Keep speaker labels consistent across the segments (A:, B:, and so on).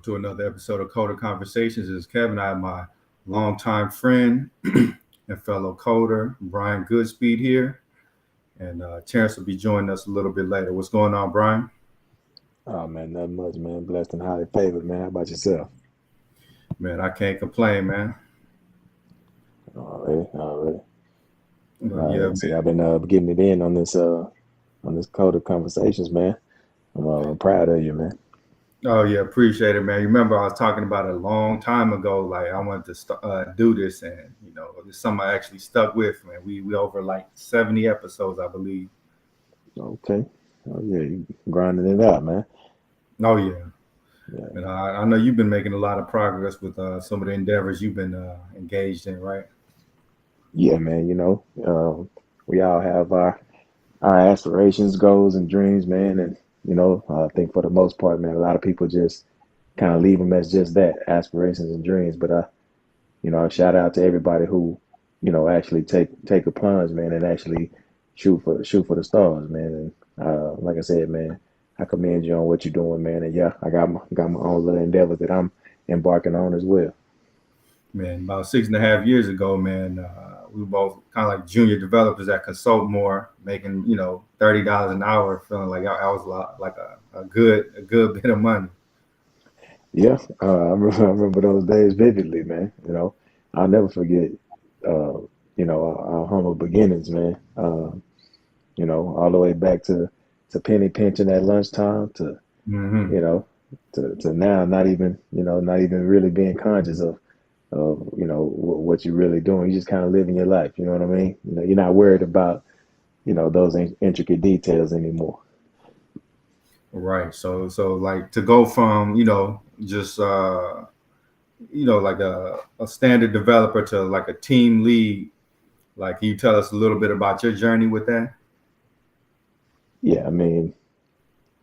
A: to another episode of Coder Conversations. This is Kevin. I have my longtime friend and fellow coder, Brian Goodspeed here. And Terrence will be joining us a little bit later. What's going on, Brian?
B: Oh man, nothing much, man. Blessed and highly favored, man. How about yourself?
A: Man, I can't complain, man.
B: Already.
A: Yeah,
B: See, I've been getting it in on this code of conversations, man. I'm proud of you, man.
A: oh yeah, appreciate it, man. You remember I was talking about it a long time ago. Like I wanted to do this, and it's something I actually stuck with, man. We over like 70 episodes, I believe.
B: Okay. Oh yeah, you grinding it out, man.
A: Oh yeah,
B: Yeah,
A: and I know you've been making a lot of progress with some of the endeavors you've been engaged in, right?
B: yeah, man. We all have our aspirations, goals, and dreams, man. And I think for the most part, man, a lot of people just kind of leave them as just that, aspirations and dreams. But shout out to everybody who, actually take a plunge, man, and actually shoot for the stars, man. And like I said, man, I commend you on what you're doing, man. And yeah, I got my own little endeavors that I'm embarking on as well.
A: Man, about 6.5 years ago, man, we were both kind of like junior developers at Consult More, making $30 an hour, feeling like I was like a good bit of money.
B: Yeah, I remember those days vividly, man. I'll never forget, uh, our humble beginnings, man. All the way back to penny pinching at lunchtime to
A: Hmm.
B: you know, to now not even really being conscious of what you're really doing. You just kind of living your life. You know what I mean? You're not worried about those intricate details anymore.
A: Right. So like to go from just like a standard developer to like a team lead. Like, can you tell us a little bit about your journey with that?
B: Yeah, I mean,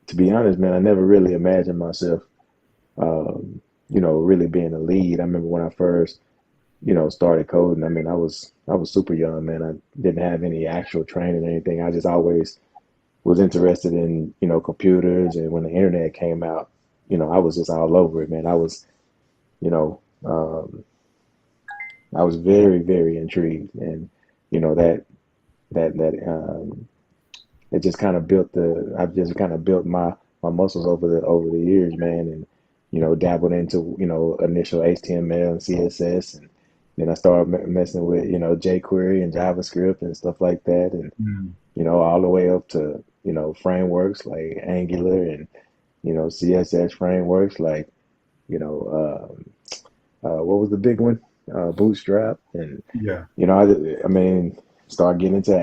B: to be honest, man, I never really imagined myself, really being a lead. I remember when I first, started coding. I mean, I was super young, man. I didn't have any actual training or anything. I just always was interested in, computers. And when the internet came out, I was just all over it, man. You know, um, I was very, very intrigued, and that that it just kind of I've just kind of built my muscles over the years, man, and dabbled into initial HTML and CSS, and then I started messing with jQuery and JavaScript and stuff like that, and
A: Mm.
B: all the way up to frameworks like Angular and CSS frameworks like you know what was the big one, Bootstrap, and
A: Yeah.
B: I mean, start getting into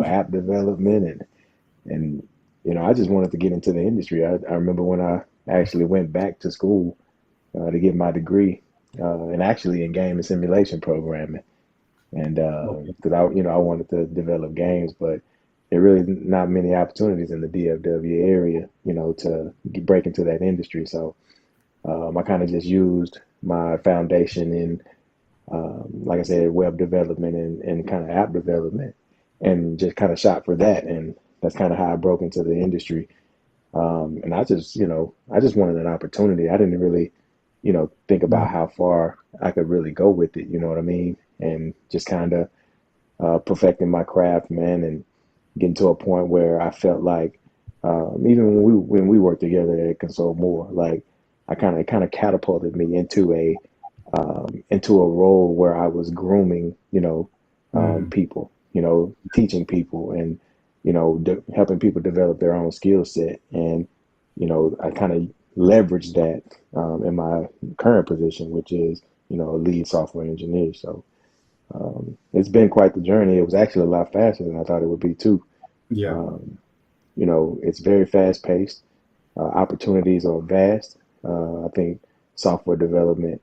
B: app development, and I just wanted to get into the industry. I remember when I actually went back to school to get my degree, and actually in game and simulation programming, and
A: Okay.
B: because I wanted to develop games, but there really not many opportunities in the DFW area, to break into that industry. So I kind of just used my foundation in, like I said, web development and kind of app development, and just kind of shot for that. And that's kind of how I broke into the industry. And I just wanted an opportunity. I didn't really, think about
A: Mm.
B: how far I could really go with it. You know what I mean? And just kind of perfecting my craft, man, and getting to a point where I felt like, even when we worked together at Console More, like I kind of catapulted me into a role where I was grooming,
A: Mm.
B: people, teaching people, and helping people develop their own skill set. And I kind of leveraged that in my current position, which is a lead software engineer. So it's been quite the journey. It was actually a lot faster than I thought it would be too.
A: Yeah.
B: Um, it's very fast paced. Opportunities are vast. I think software development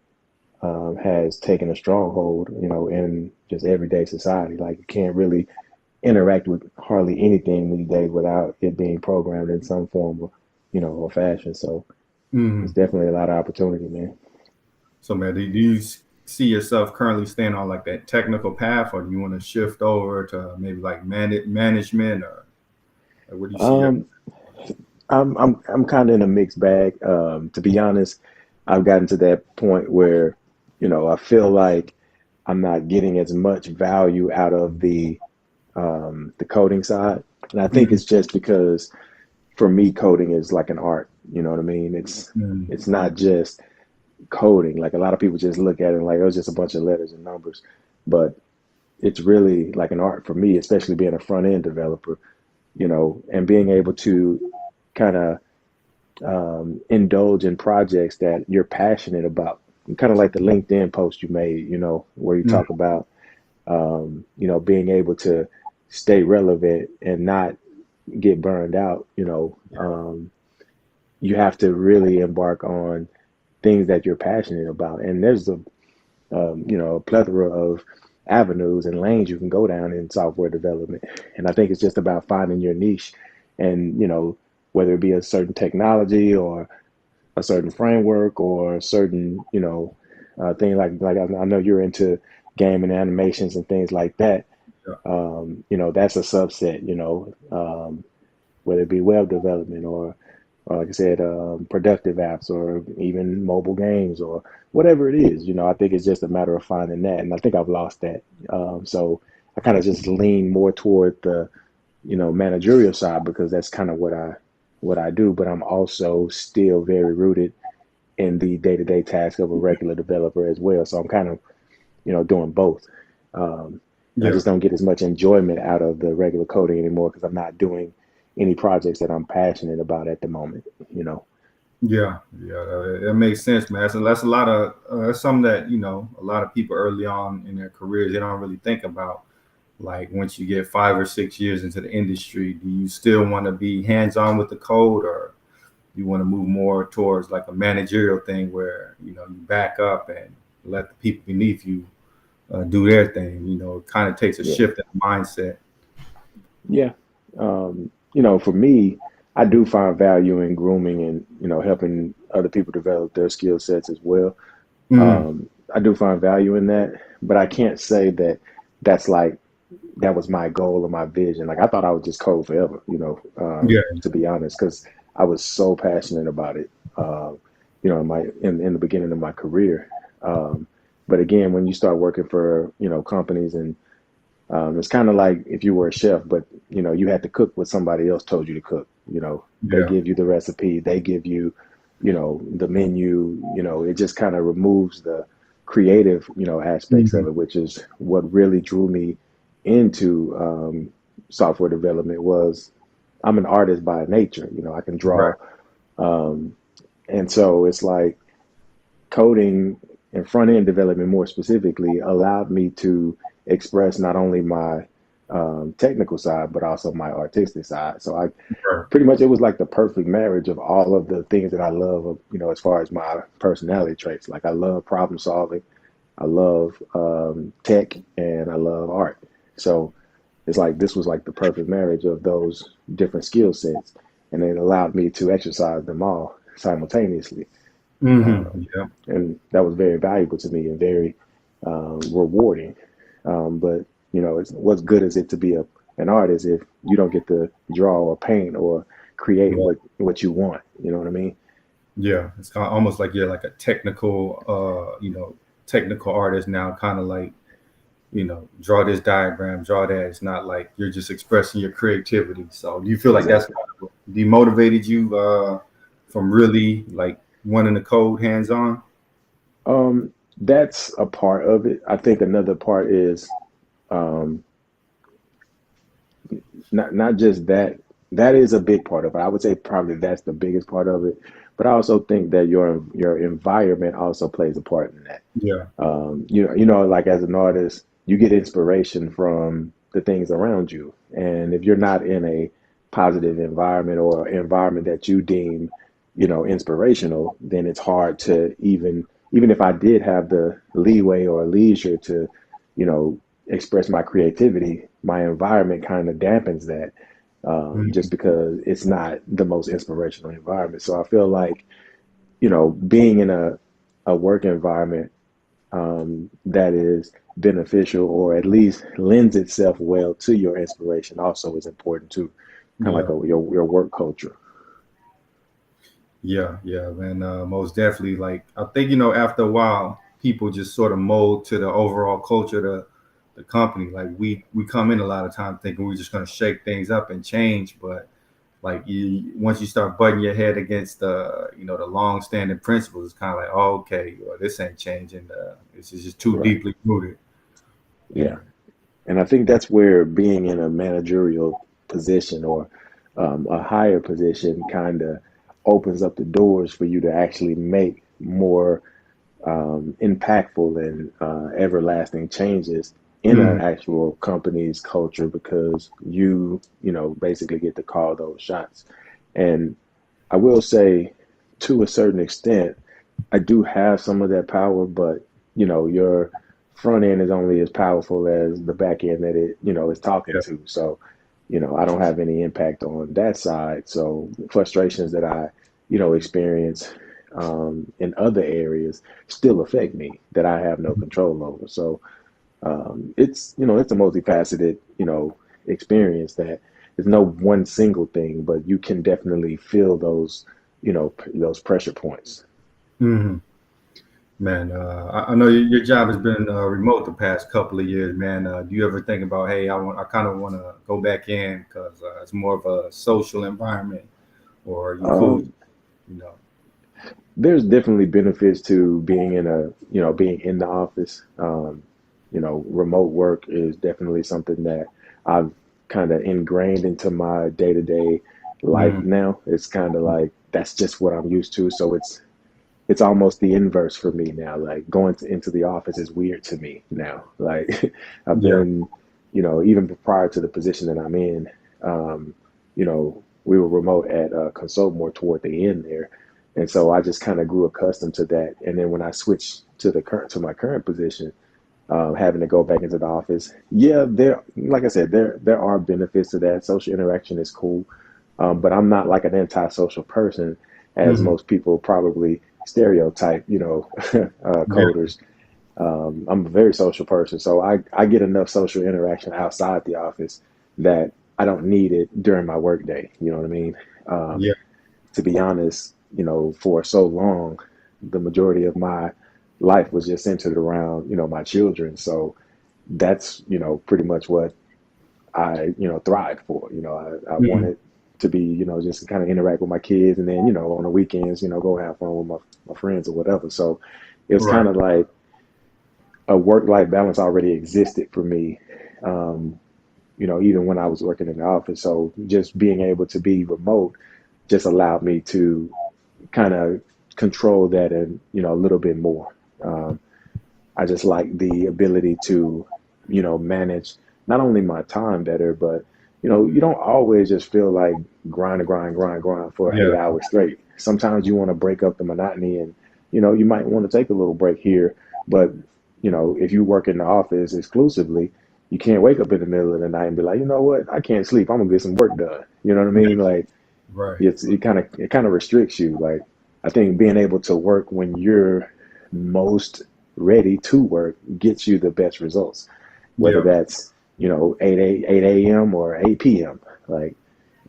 B: has taken a stronghold, in just everyday society. Like you can't really interact with hardly anything these days without it being programmed in some form of, or fashion. So it's
A: Mm.
B: definitely a lot of opportunity, man.
A: So, man, do you see yourself currently staying on like that technical path, or do you want to shift over to maybe like management, or like, where do you see your?
B: Um, I'm kind of in a mixed bag. To be honest, I've gotten to that point where, I feel like I'm not getting as much value out of the coding side. And I think
A: Mhm.
B: it's just because for me, coding is like an art. You know what I mean?
A: Mhm.
B: It's not just coding. Like a lot of people just look at it like, oh, it's just a bunch of letters and numbers. But it's really like an art for me, especially being a front end developer, and being able to kind of indulge in projects that you're passionate about. Kind of like the LinkedIn post you made, where you
A: Mhm.
B: talk about, being able to stay relevant and not get burned out. You have to really embark on things that you're passionate about. And there's a plethora of avenues and lanes you can go down in software development. And I think it's just about finding your niche and, whether it be a certain technology or a certain framework or a certain, thing like I know you're into game and animations and things like that.
A: Yeah.
B: That's a subset, whether it be web development or like I said, productive apps or even mobile games or whatever it is. I think it's just a matter of finding that. And I think I've lost that. So I kind of just lean more toward the, managerial side because that's kind of what I do. But I'm also still very rooted in the day-to-day task of a regular developer as well. So I'm kind of, doing both. And I
A: Yeah.
B: just don't get as much enjoyment out of the regular coding anymore because I'm not doing any projects that I'm passionate about at the moment, you know.
A: Yeah, yeah, that makes sense, man. That's a lot of that's something that a lot of people early on in their careers they don't really think about. Like once you get 5 or 6 years into the industry, do you still want to be hands on with the code, or you want to move more towards like a managerial thing where you back up and let the people beneath you do their thing? It kind of takes a
B: Yeah.
A: shift in the mindset.
B: Yeah. For me, I do find value in grooming and, helping other people develop their skill sets as well.
A: Mm,
B: I do find value in that, but I can't say that that's like that was my goal or my vision. Like I thought I would just code forever,
A: yeah.
B: to be honest, because I was so passionate about it. In the beginning of my career. But again, when you start working for companies and it's kind of like if you were a chef, but you had to cook what somebody else told you to cook. They
A: Yeah.
B: give you the recipe, they give you, the menu. It just kind of removes the creative, aspects
A: Hmm.
B: of it, which is what really drew me into software development. Was I'm an artist by nature. I can
A: Right.
B: draw, and so it's like coding and front end development more specifically allowed me to express not only my technical side but also my artistic side. So I
A: Right.
B: pretty much it was like the perfect marriage of all of the things that I love. As far as my personality traits, like I love problem solving, I love tech, and I love art. So it's like this was like the perfect marriage of those different skill sets, and it allowed me to exercise them all simultaneously.
A: Yeah.
B: And that was very valuable to me and very rewarding. But what's good is it to be an artist if you don't get to draw or paint or create
A: Right.
B: what you want? You know what I mean?
A: Yeah, it's kind of almost like you're like a technical, technical artist now. Kind of like draw this diagram, draw that. It's not like you're just expressing your creativity. So, do you feel like that's
B: Exactly.
A: kind of what demotivated you from really like wanting to code hands on?
B: That's a part of it. I think another part is um, not just that. That is a big part of it. I would say probably that's the biggest part of it. But I also think that your environment also plays a part in that.
A: Yeah.
B: Like as an artist, you get inspiration from the things around you. And if you're not in a positive environment or environment that you deem, inspirational, then it's hard to even if I did have the leeway or leisure to, you know, express my creativity, my environment kind of dampens that, just
A: Mhm.
B: because it's not the most inspirational environment. So I feel like, being in a work environment that is beneficial or at least lends itself well to your inspiration also is important too. Kind of like
A: Yeah.
B: your work culture.
A: Yeah, yeah, man. Most definitely. Like I think after a while, people just sort of mold to the overall culture of the company. Like we come in a lot of times thinking we're just gonna shake things up and change, but like you once you start butting your head against the the long standing principles, it's kind of like, oh, okay, well, this ain't changing. This is just too
B: Right.
A: deeply rooted.
B: Yeah.
A: Yeah.
B: And I think that's where being in a managerial position or a higher position kind of opens up the doors for you to actually make more impactful and everlasting changes in an
A: Mm,
B: actual company's culture because you basically get to call those shots. And I will say, to a certain extent, I do have some of that power, but your front end is only as powerful as the back end that it is talking
A: yeah.
B: to. So, I don't have any impact on that side. So frustrations that I experience in other areas still affect me that I have no control over. So it's a multifaceted experience that there's no one single thing, but you can definitely feel those pressure points.
A: Hmm. Man, I know your job has been remote the past couple of years, man. Do you ever think about, hey, I kind of want to go back in because it's more of a social environment, or are you cool?
B: Um,
A: You know.
B: there's definitely benefits to being in the office. Remote work is definitely something that I've kind of ingrained into my day to day life
A: Mm,
B: now. It's kind of like that's just what I'm used to. So it's almost the inverse for me now. Like into the office is weird to me now. Like I've
A: yeah.
B: been, even prior to the position that I'm in, we were remote at Consult more toward the end there, and so I just kind of grew accustomed to that. And then when I switched to my current position, having to go back into the office, yeah, like I said, there are benefits to that. Social interaction is cool, but I'm not like an antisocial person, as
A: Hmm.
B: most people probably stereotype,
A: Yeah.
B: coders. I'm a very social person, so I get enough social interaction outside the office that I don't need it during my workday. You know what I mean? Um,
A: Yeah.
B: to be honest, for so long, the majority of my life was just centered around, my children. So that's, pretty much what I, thrived for. I
A: Hmm.
B: wanted to be, just kind of interact with my kids and then, on the weekends, go have fun with my friends or whatever. So it was
A: Right.
B: kind of like a work life balance already existed for me, um, even when I was working in the office. So just being able to be remote just allowed me to kind of control that and, a little bit more. Um, I just like the ability to, manage not only my time better, but you don't always just feel like grind for
A: Yeah.
B: 8 hours straight. Sometimes you want to break up the monotony and, you might want to take a little break here. But, if you work in the office exclusively, you can't wake up in the middle of the night and be like, you know what, I can't sleep. I'm gonna get some work done. You know what I
A: Yeah.
B: mean? Like
A: Right.
B: it kind of restricts you. Like I think being able to work when you're most ready to work gets you the best results, whether
A: Yeah.
B: that's 8 a.m. or 8 p.m. Like,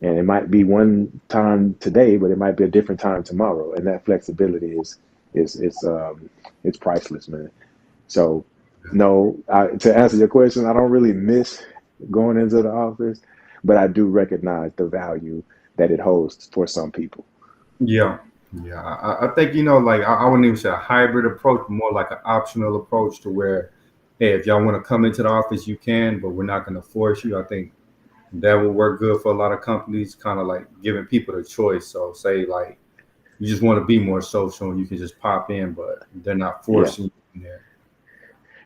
B: and it might be one time today, but it might be a different time tomorrow, and that flexibility is it's priceless, man. So no, to answer your question, I don't really miss going into the office, but I do recognize the value that it holds for some people.
A: Yeah. Yeah. I think like I wouldn't even say a hybrid approach, but more like an optional approach to where, hey, if y'all want to come into the office, you can, but we're not going to force you. I think that will work good for a lot of companies, kind of like giving people the choice. So say like you just want to be more social, you can just pop in, but they're not
B: Yeah.
A: forcing you in there.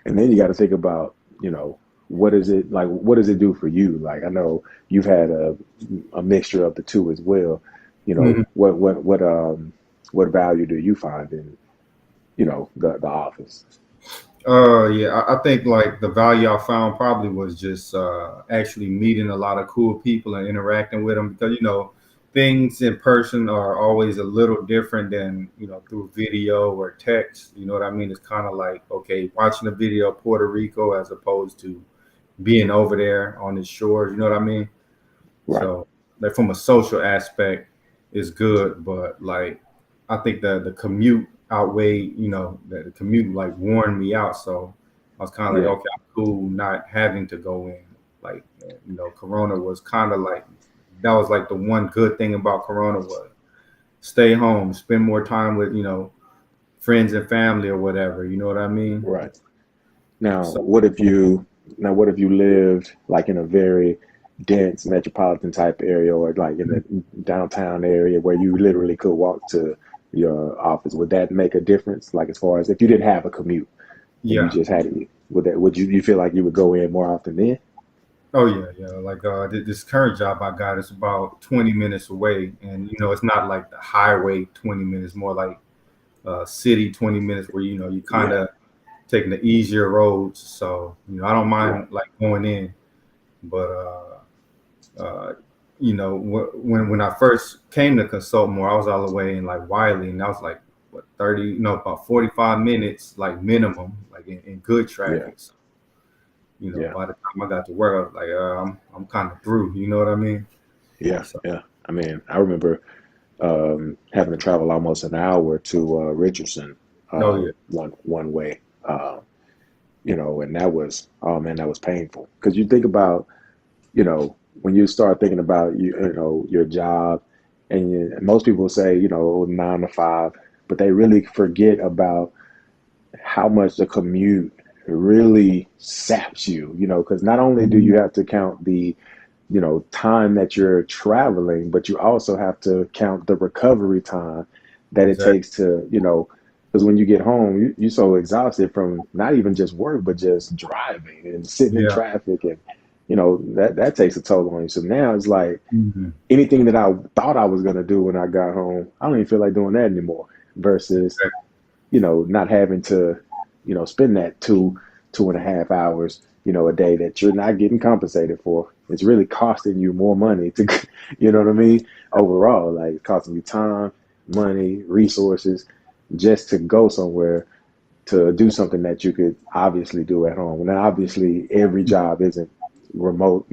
B: And then you got to think about, what is it like? What does it do for you? Like, I know you've had a mixture of the two as well.
A: Mhm.
B: What value do you find in, the office?
A: Yeah, I think like the value I found probably was just actually meeting a lot of cool people and interacting with them because things in person are always a little different than through video or text. You know what I mean? It's kind of like, okay, watching a video of Puerto Rico as opposed to being over there on the shores. You know what I mean?
B: Right.
A: So like from a social aspect, it's good, but like I think the commute outweighed, you know, the commute like worn me out. So I was kind of like,
B: Yeah,
A: okay, I'm cool not having to go in. Like, you know, Corona was kind of like, that was like the one good thing about Corona was stay home, spend more time with, you know, friends and family or whatever. You know what I mean?
B: right. Now,
A: So
B: what if you lived like in a very dense metropolitan type area or like in the downtown area where you literally could walk to your office? Would that make a difference? Like as far as if you didn't have a commute and you
A: yeah.
B: just had it, would you feel like you would go in more often then?
A: Oh yeah, yeah. Like this current job I got is about 20 minutes away, and you know it's not like the highway 20 minutes, more like city 20 minutes, where you know you kind
B: Yeah,
A: of taking the easier roads. So you know I don't
B: right.
A: mind like going in, but uh, you know when I first came to consult more, I was all the way in like Wiley, and I was like what 30, no, about 45 minutes like minimum, like in good
B: Yeah,
A: traffic. So, you know,
B: yeah,
A: by the time I got to work, I was like, I'm kind of through. You know what I mean?
B: yeah,
A: So,
B: yeah. I mean, I remember having to travel almost an hour to Richardson
A: oh yeah,
B: one way. And that was, oh man, that was painful because you think about, when you start thinking about your job, and most people say 9 to 5, but they really forget about how much the commute really saps you. Because not only do you
A: mhm,
B: have to count the time that you're traveling, but you also have to count the recovery time that it
A: exactly.
B: takes to, because when you get home, you're so exhausted from not even just work, but just driving and sitting in
A: Yeah.
B: traffic. And, that takes a toll on you. So now it's like
A: Mhm.
B: anything that I thought I was going to do when I got home, I don't even feel like doing that anymore versus,
A: Exactly.
B: not having to, spend that 2.5 hours, a day that you're not getting compensated for. It's really costing you more money to, you know what I mean? Overall, like it's costing you time, money, resources just to go somewhere to do something that you could obviously do at home. Now, obviously, every
A: Yeah.
B: job isn't remote,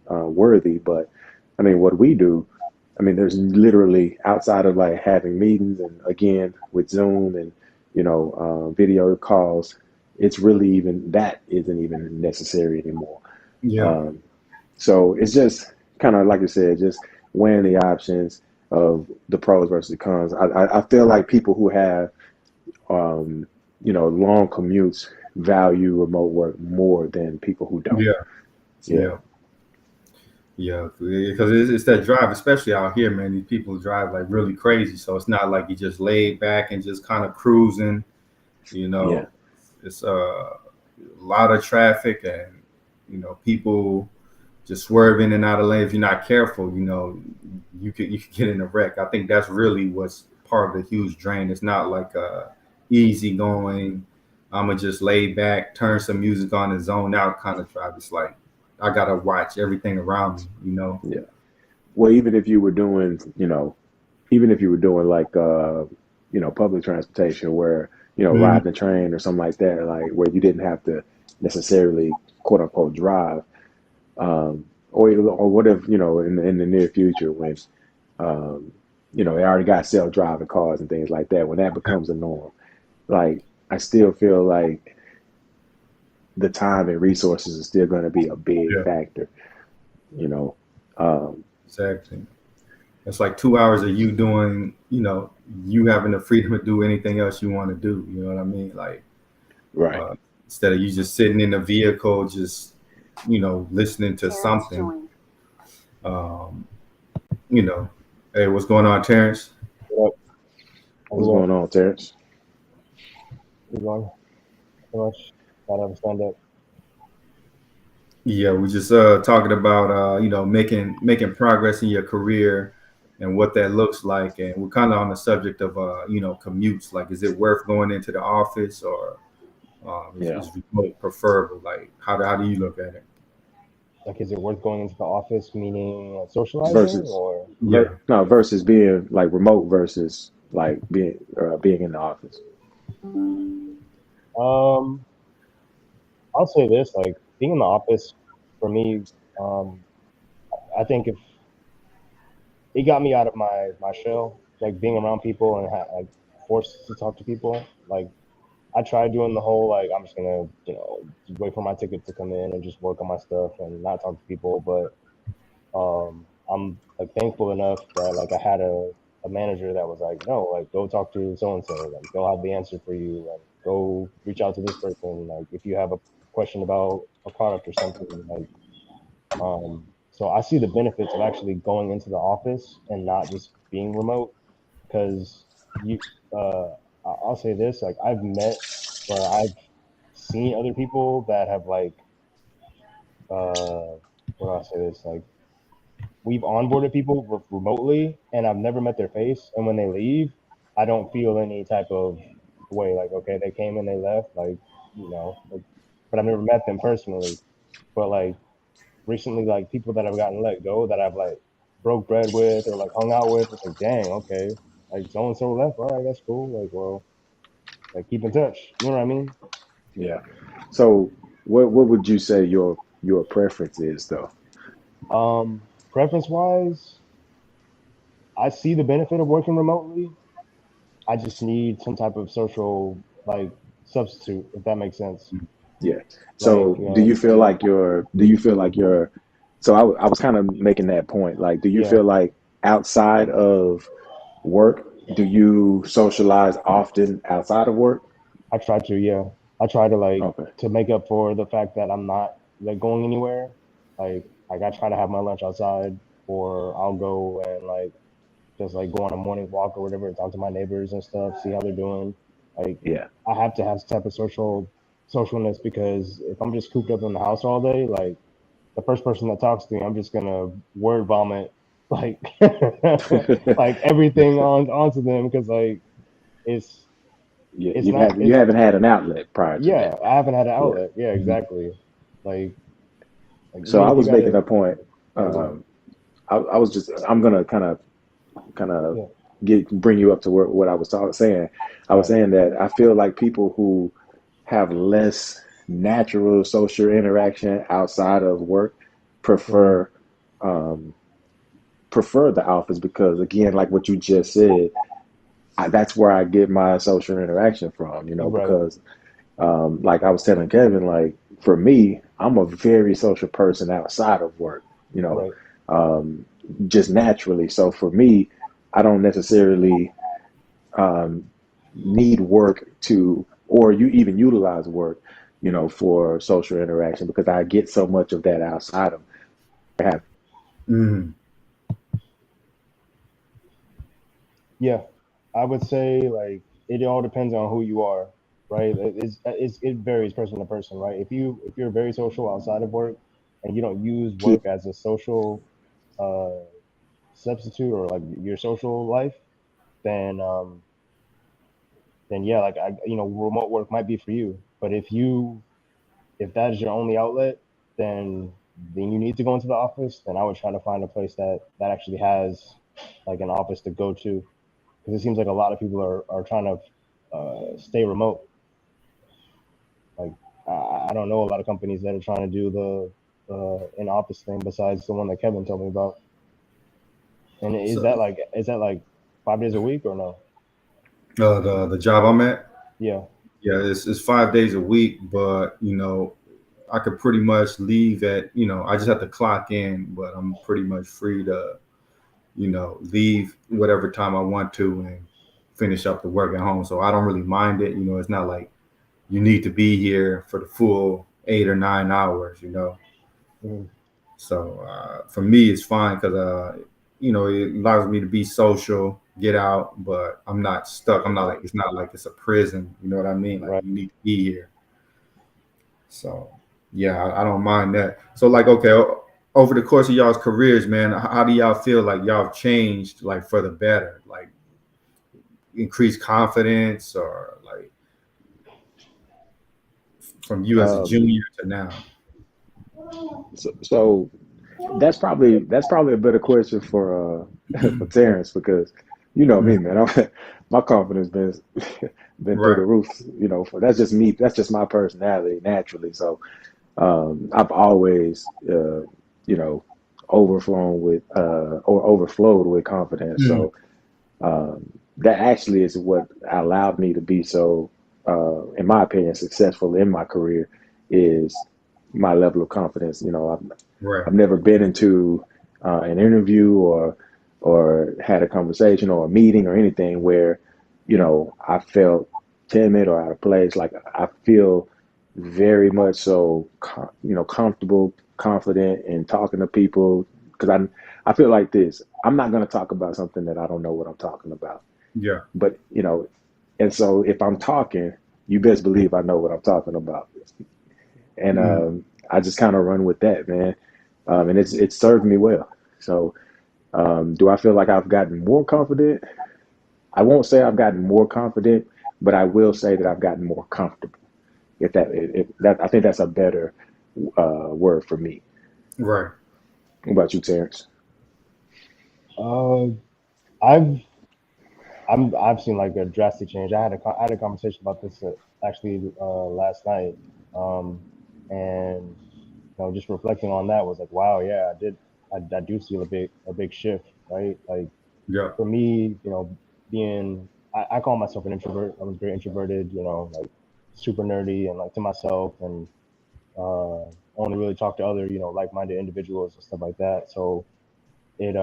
B: worthy, but I mean, what we do, I mean, there's literally outside of like having meetings and again with Zoom and video calls, it's really even that isn't even necessary anymore.
A: Yeah.
B: Um, so it's just kind of like I said, just weighing the options of the pros versus the cons. I feel like people who have um, long commutes value remote work more than people who don't.
A: Yeah.
B: Yeah,
A: Yeah. Yeah. Because it's that drive, especially out here, man. These people drive like really crazy. So it's not like you just laid back and just kind of cruising. You
B: yeah,
A: know, it's a lot of traffic, and you know people just swerve in and out of lanes. If you're not careful, you know, you could get in a wreck. I think that's really what's part of the huge drain. It's not like easy going. I'ma just lay back, turn some music on, and zone out kind of drive. It's like I gotta watch everything around me. You know.
B: yeah. Well, even if you were doing like public transportation where
A: Mhm.
B: riding a train or something like that, like where you didn't have to necessarily quote unquote drive, or what if in the near future when they already got self-driving cars and things like that, when that becomes a norm, like I still feel like the time and resources is still going to be a big
A: Yeah.
B: factor, you know. Um,
A: Exactly. It's like 2 hours of you doing, you know, you having the freedom to do anything else you want to do. You know what I mean? Like
B: right.
A: uh, instead of you just sitting in a vehicle, just you know, listening to something. Um, you know, hey, what's going on, Terrence?
C: What up? How's it
B: What's
C: going?
B: going on, Terrence?
C: How's it going? So much. Glad to have a stand up.
A: Yeah, we're just talking about you know making progress in your career and what that looks like, and we're kind of on the subject of you know commutes. Like, is it worth going into the office, or
B: Yeah.
A: is remote preferable? Like, how do you look at it?
C: Like, is it worth going into the office, meaning like, socializing,
B: Versus,
C: or
A: Yeah,
B: no, versus being like remote versus like being in the office.
C: um? I'll say this: like being in the office for me, um, I think if it got me out of my shell, like being around people and like forced to talk to people. Like I tried doing the whole like I'm just gonna just wait for my ticket to come in and just work on my stuff and not talk to people. But I'm like thankful enough that like I had a manager that was like, no, like go talk to so and so, like they'll have the answer for you, and go reach out to this person, like if you have a question about a product or something, like so I see the benefits of actually going into the office and not just being remote, because you uh I'll say this, like I've met or I've seen other people that have like what do I say this, like we've onboarded people remotely and I've never met their face. And when they leave, I don't feel any type of way. Like, okay, they came and they left, like, like, but I've never met them personally. But like recently, like people that I've gotten let go that I've like broke bread with or like hung out with, it's like, dang, okay, like so and so left. All right, that's cool. Like, well, like keep in touch. You know what I mean?
B: Yeah. So what would you say your preference is though?
C: Preference wise, I see the benefit of working remotely. I just need some type of social like substitute, if that makes sense.
B: Yeah.
C: Like,
B: So do you feel like you're, so I was kind of making that point. Like, do you
C: yeah,
B: feel like outside of work, do you socialize often outside of work?
C: I try to. Yeah, I try to like
B: Okay.
C: to make up for the fact that I'm not like going anywhere. Like I try to have my lunch outside, or I'll go and like just like go on a morning walk or whatever, and talk to my neighbors and stuff, see how they're doing. Like
B: Yeah.
C: I have to have some type of socialness, because if I'm just cooped up in the house all day, like the first person that talks to me, I'm just gonna word vomit like like everything onto them, because like it's it's not
B: You
C: it's
B: haven't had an outlet prior to
C: yeah,
B: that.
C: I haven't had an
B: Yeah.
C: outlet. Yeah,
B: Mhm.
C: exactly. Like
B: So
C: even
B: I
C: if you
B: was making
C: gotta,
B: a point.
C: yeah, go ahead.
B: Um, I was just I'm gonna kind of
C: Yeah,
B: get bring you up to what I was saying. I was
C: right.
B: saying that I feel like people who have less natural social interaction outside of work
C: Hmm.
B: prefer um, prefer the office because, again, like what you just said, that's where I get my social interaction from.
C: Right,
B: Because like I was telling Kevin, like for me, I'm a very social person outside of work. You know,
C: right.
B: um, just naturally. So for me, I don't necessarily um, need work to, or you even utilize work, for social interaction because I get so much of that outside of have.
A: Mm.
C: Yeah, I would say like it all depends on who you are, right? It varies person to person, right? If you're very social outside of work and you don't use work as a social uh substitute or like your social life, then then yeah, like remote work might be for you. But if that is your only outlet, then you need to go into the office. Then I would try to find a place that actually has like an office to go to, because it seems like a lot of people are trying to stay remote. Like I don't know a lot of companies that are trying to do the in office thing besides the one that Kevin told me about. And
A: So
C: is that like 5 days a week or no?
A: the job I'm at,
C: Yeah.
A: yeah, it's 5 days a week, but I could pretty much leave at I just have to clock in, but I'm pretty much free to leave whatever time I want to and finish up the work at home. So I don't really mind it. It's not like you need to be here for the full 8 or 9 hours.
C: Mhm.
A: So for me, it's fine because it allows me to be social, get out, but I'm not stuck. I'm not like it's not like it's a prison. You know what I mean? Like
C: Right.
A: you need to be here. So yeah, I don't mind that. So like, okay, over the course of y'all's careers, man, how do y'all feel like y'all have changed like for the better, like increased confidence or like from you as a
B: Um,
A: junior to now?
B: so that's probably a better question for for Terrence because you know me,
A: Mm,
B: man. My confidence been through the
A: right.
B: roof. For that's just me. That's just my personality naturally. So I've always you know overflown with or overflowed with confidence.
A: Mm,
B: So That actually is what allowed me to be so, in my opinion, successful in my career is my level of confidence.
A: Right.
B: I've never been into an interview or had a conversation or a meeting or anything where, I felt timid or out of place. Like I feel very much so, comfortable, confident in talking to people because I feel like this. I'm not going to talk about something that I don't know what I'm talking about.
A: Yeah.
B: But and so if I'm talking, you best believe I know what I'm talking about. And
A: Mm.
B: I just kind of run with that, man. And it's served me well. So do I feel like I've gotten more confident? I won't say I've gotten more confident, but I will say that I've gotten more comfortable. If that, I think that's a better word for me.
A: Right.
B: What about you, Terrence?
C: Uh, I've I've seen like a drastic change. I had a conversation about this actually last night, um, and just reflecting on that was like, wow, yeah, I do see a big shift, right? Like
A: Yeah.
C: for me, being I call myself an introvert. I was very introverted, like super nerdy and like to myself, and only really talk to other, like-minded individuals and stuff like that. So it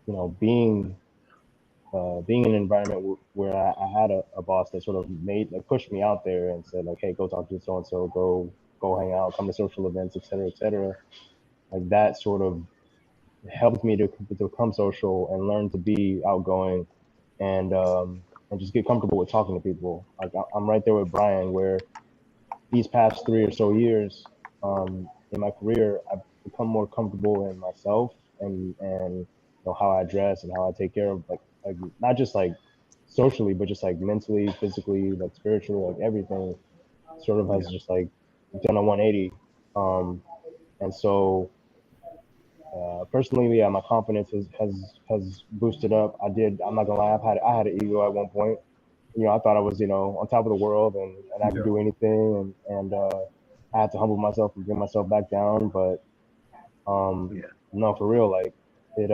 C: you know, being in an environment where I had a boss that sort of made like pushed me out there and said like, hey, go talk to so and so, go hang out, come to social events, et cetera, et cetera. Like that sort of helped me to become social and learn to be outgoing and just get comfortable with talking to people. Like I'm right there with Brian, where these past 3 or so years in my career, I've become more comfortable in myself and how I dress and how I take care of like not just like socially, but just like mentally, physically, like spiritually, like everything sort of has
B: Yeah,
C: just like done a 180. Um, and so personally, yeah, my confidence has boosted up. I'm not gonna lie. I had an ego at one point. I thought I was, on top of the world and I could
A: Yeah.
C: do anything and I had to humble myself and bring myself back down. But
B: yeah,
C: no, for real, like it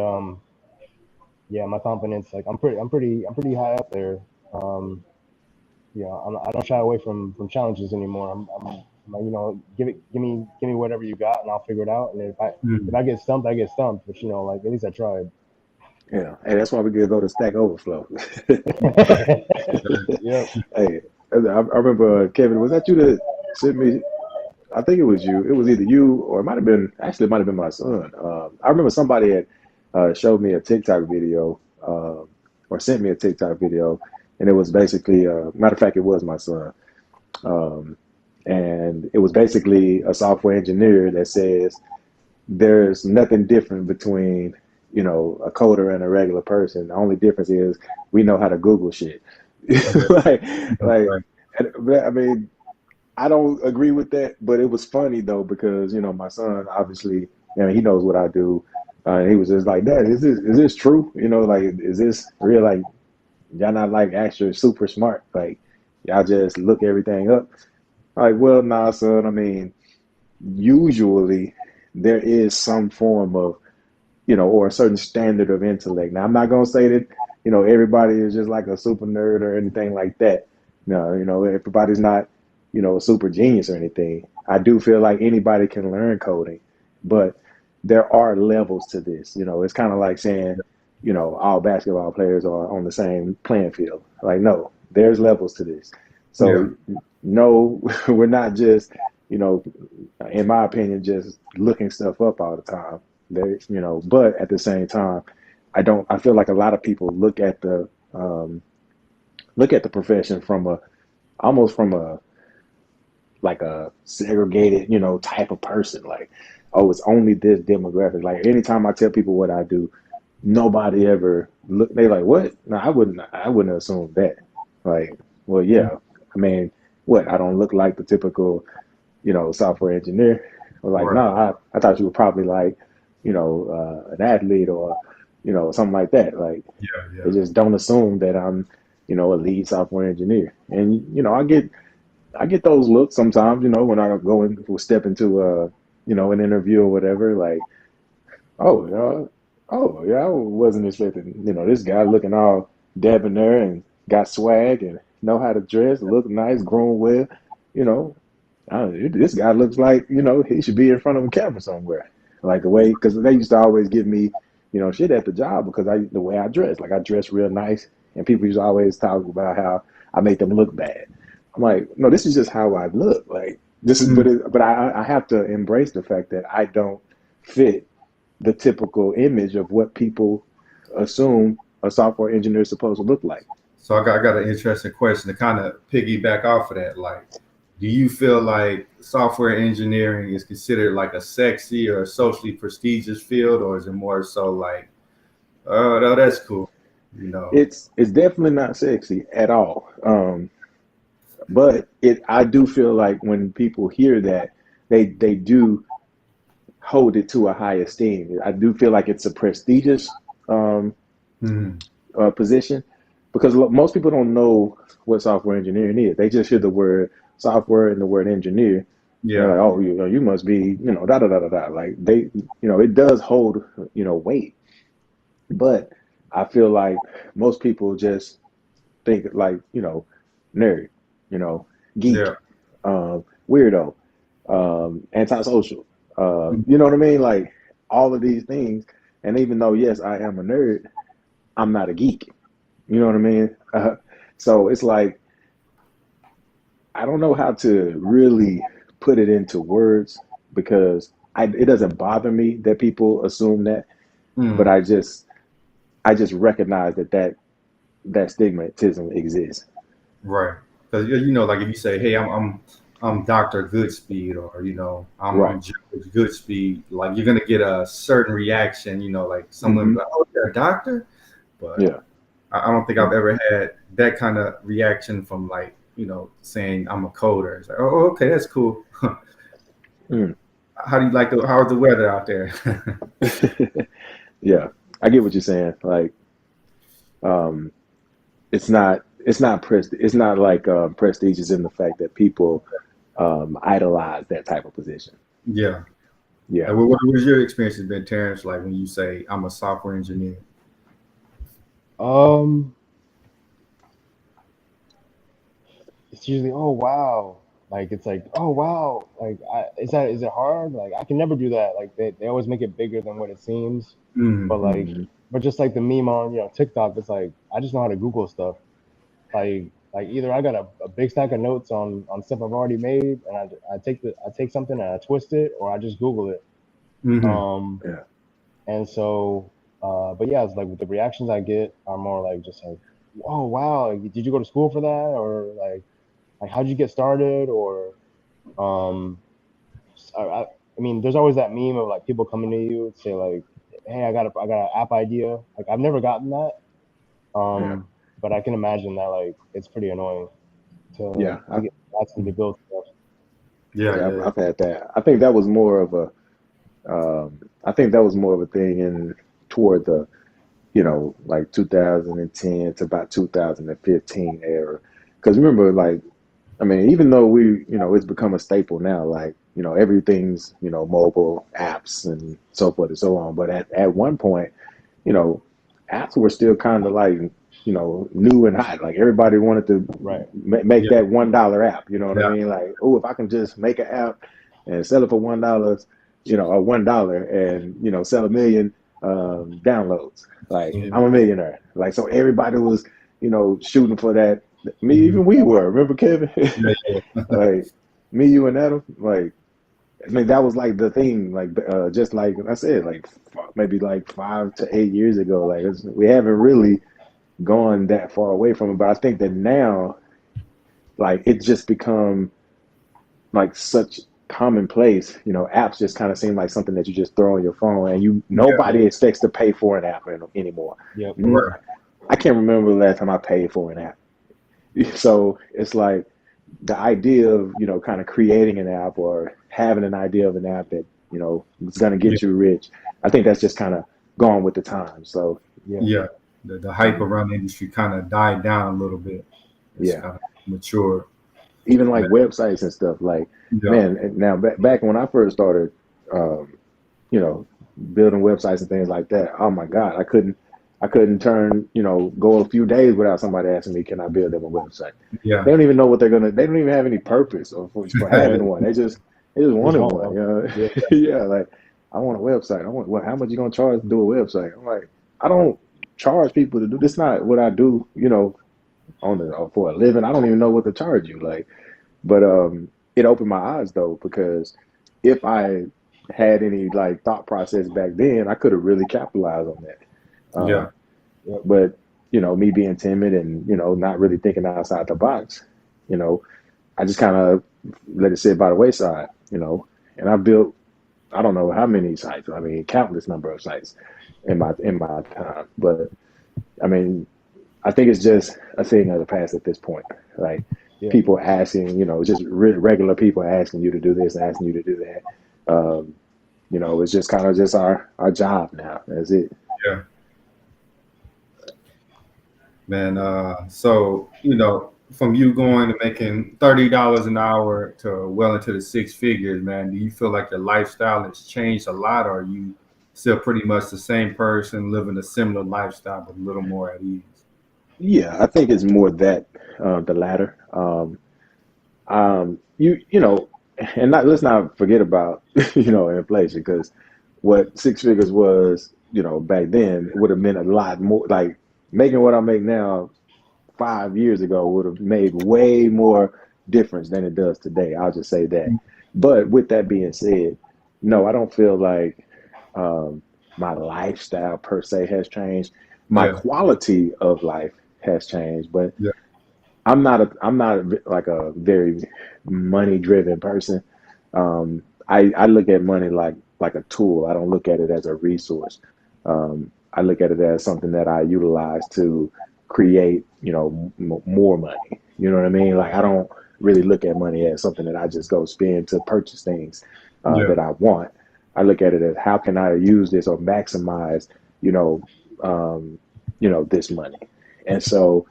C: yeah, my confidence, like I'm pretty high up there. Um I don't shy away from challenges anymore. I'm like, give me whatever you got and I'll figure it out. And if
A: Mm.
C: I get stumped, I get stumped. But like at least I tried.
B: yeah. Hey, that's why we could go to Stack Overflow.
C: Yep.
B: Hey, I remember Kevin. Was that you that sent me? I think it was you. It was either you or it might have been. Actually, it might have been my son. I remember somebody had showed me a TikTok video or sent me a TikTok video, and it was basically. Matter of fact, it was my son. Um, and it was basically a software engineer that says there's nothing different between a coder and a regular person. The only difference is we know how to Google shit. like like
A: Right.
B: I mean, I don't agree with that, but it was funny though because my son obviously, he knows what I do. And he was just like, Dad, is this true? Like, is this real? Like, y'all not like actually super smart? Like, y'all just look everything up? Like, well, nah, son. I mean, usually there is some form of or a certain standard of intellect. Now, I'm not gonna say that everybody is just like a super nerd or anything like that. No, everybody's not a super genius or anything. I do feel like anybody can learn coding, but there are levels to this. It's kind of like saying all basketball players are on the same playing field. Like, no, there's levels to this.
A: Yeah.
B: So no, we're not just you know in my opinion, just looking stuff up all the time. But at the same time, I feel like a lot of people um, look at the profession from almost from a like a segregated, type of person. Like, oh, it's only this demographic. Like anytime I tell people what I do, nobody ever look. They like, what? No, I wouldn't assume that. Like, well,
A: Mm.
B: yeah. I mean, what? I don't look like the typical software engineer. Or like, no,
A: Right.
B: I thought you were probably like, an athlete or, something like that. Like,
A: Yeah.
B: they
A: Yeah.
B: just don't assume that I'm, a lead software engineer. And, I get those looks sometimes, when I go in, step into, an interview or whatever, like, oh, Oh yeah, I wasn't expecting, this guy looking all debonair and got swag and know how to dress, look nice, grown well, you know. This guy looks like, he should be in front of a camera somewhere. Like the way, because they used to always give me, shit at the job because the way I dress, like I dress real nice, and people used to always talk about how I make them look bad. I'm like, no, this is just how I look. Like this is,
A: Mm.
B: but I have to embrace the fact that I don't fit the typical image of what people assume a software engineer is supposed to look like.
A: So I got an interesting question to kind of piggyback off of that. Like, do you feel like software engineering is considered like a sexy or a socially prestigious field, or is it more so like, oh, no, that's cool, you know?
B: It's definitely not sexy at all. But I do feel like when people hear that, they do hold it to a high esteem. I do feel like it's a prestigious um,
A: Mm.
B: position because most people don't know what software engineering is. They just hear the word software and the word engineer, and they're
A: Yeah,
B: like, "Oh, you must be, da da da da da." Like it does hold, weight, but I feel like most people just think like, nerd, you know, geek,
A: yeah,
B: weirdo, antisocial. You know what I mean? Like all of these things. And even though, yes, I am a nerd, I'm not a geek. You know what I mean? So it's like, I don't know how to really put it into words because it doesn't bother me that people assume that, but
A: mm.
B: I just recognize that stigmatism exists.
A: Right. Because like if you say, "Hey, I'm Doctor Goodspeed," or I'm
B: Right.
A: George Goodspeed, like you're gonna get a certain reaction. Like someone be
B: Hmm.
A: like, "Oh, you're a doctor," but
B: Yeah.
A: I don't think I've ever had that kind of reaction from like saying I'm a coder. It's like, oh, okay, that's cool.
B: Mm.
A: How do you like how's the weather out there?
B: Yeah, I get what you're saying. Like, um, it's not like prestigious in the fact that people idolize that type of position.
A: Yeah.
B: Yeah.
A: And what was your experience been, Terrence? Like when you say I'm a software engineer?
C: Um, it's usually, oh wow, like it's like, oh wow, like is it hard? Like I can never do that. Like they always make it bigger than what it seems.
A: Mm.
C: But like,
B: Hmm.
C: but just like the meme on TikTok, it's like I just know how to Google stuff. Like either I got a big stack of notes on stuff I've already made, and I take something and I twist it, or I just Google it.
A: Hmm.
C: Um,
B: Yeah.
C: and so, but yeah, it's like the reactions I get are more like just like, oh wow, like, did you go to school for that, or like how'd you get started, or um, I mean, there's always that meme of like people coming to you and say like, hey, I got an app idea. Like I've never gotten that,
B: Yeah.
C: but I can imagine that like it's pretty annoying
B: Yeah.
C: to get asking to build stuff.
A: Yeah,
B: Yeah.
A: yeah,
B: I've had that. I think that was more of a. I think that was more of a thing in toward the like 2010 to about 2015 era. Because remember, like, I mean, even though it's become a staple now, like, everything's, mobile apps and so forth and so on. But at one point, you know, apps were still kind of like, new and hot. Like everybody wanted to
C: Right.
B: make
A: yeah,
B: that $1 app. You know what I
A: yeah.
B: mean? Like, oh, if I can just make an app and sell it for $1, or $1, and sell a million downloads, like
A: Yeah.
B: I'm a millionaire. Like so, everybody was, shooting for that. Me,
A: Mhm.
B: even we were. Remember, Kevin?
A: Yeah, yeah.
B: Like me, you, and Adam. Like I mean, that was like the thing. Like just like I said, like maybe like 5 to 8 years ago. Like we haven't really gone that far away from it. But I think that now, like it's just become like such commonplace. Apps just kind of seem like something that you just throw on your phone, and
A: Yeah.
B: nobody expects to pay for an app anymore.
C: Yep.
B: N-
A: Right.
B: I can't remember the last time I paid for an app. So it's like the idea of kind of creating an app or having an idea of an app that is going to
A: Yeah.
B: get you rich. I think that's just kind of gone with the time. So
C: Yeah.
A: Yeah. The hype
B: mhm,
A: around the industry kind of died down a little bit. It's
B: yeah,
A: kind of matured.
B: even like
A: Man.
B: websites and stuff. Like
A: Yeah.
B: man, now back when I first started, um, you know, building websites and things like that. Oh my God, I couldn't turn, go a few days without somebody asking me, can I build them a website?
A: Yeah.
B: They don't even know what they're gonna. They don't even have any purpose for having one. They just
C: Just
B: wanted
C: want
B: one.
C: one. Yeah.
B: Yeah, like I want a website. I want what? How much you gonna charge to do a website? I'm like, I don't charge people to do. This not what I do. On the for a living. I don't even know what to charge you. Like, but it opened my eyes though because if I had any like thought process back then, I could have really capitalized on that.
A: Yeah.
C: Yep.
B: But me being timid and not really thinking outside the box, you know, I just kind of let it sit by the wayside, and I built I don't know how many sites. I mean, countless number of sites in my time. But I mean, I think it's just a thing of the past at this point. Like
C: Yeah.
B: people asking, just regular people asking you to do this, asking you to do that. It's just kind of just our job now. That's it.
A: Yeah. Man, so from you going to making $30 an hour to well into the six figures, man, do you feel like your lifestyle has changed a lot, or are you still pretty much the same person living a similar lifestyle but a little more at ease?
B: Yeah, I think it's more that the latter. And not let's not forget about inflation because what six figures was back then would have meant a lot more. Like making what I make now 5 years ago would have made way more difference than it does today. I'll just say that. But with that being said, no, I don't feel like um, my lifestyle per se has changed. My
A: Yeah,
B: quality of life has changed, but
A: yeah,
B: I'm not like a very money driven person. I look at money like a tool. I don't look at it as a resource. I look at it as something that I utilize to create, more money. You know what I mean? Like I don't really look at money as something that I just go spend to purchase things
A: yeah,
B: that I want. I look at it as how can I use this or maximize, you know, um, this money. And so,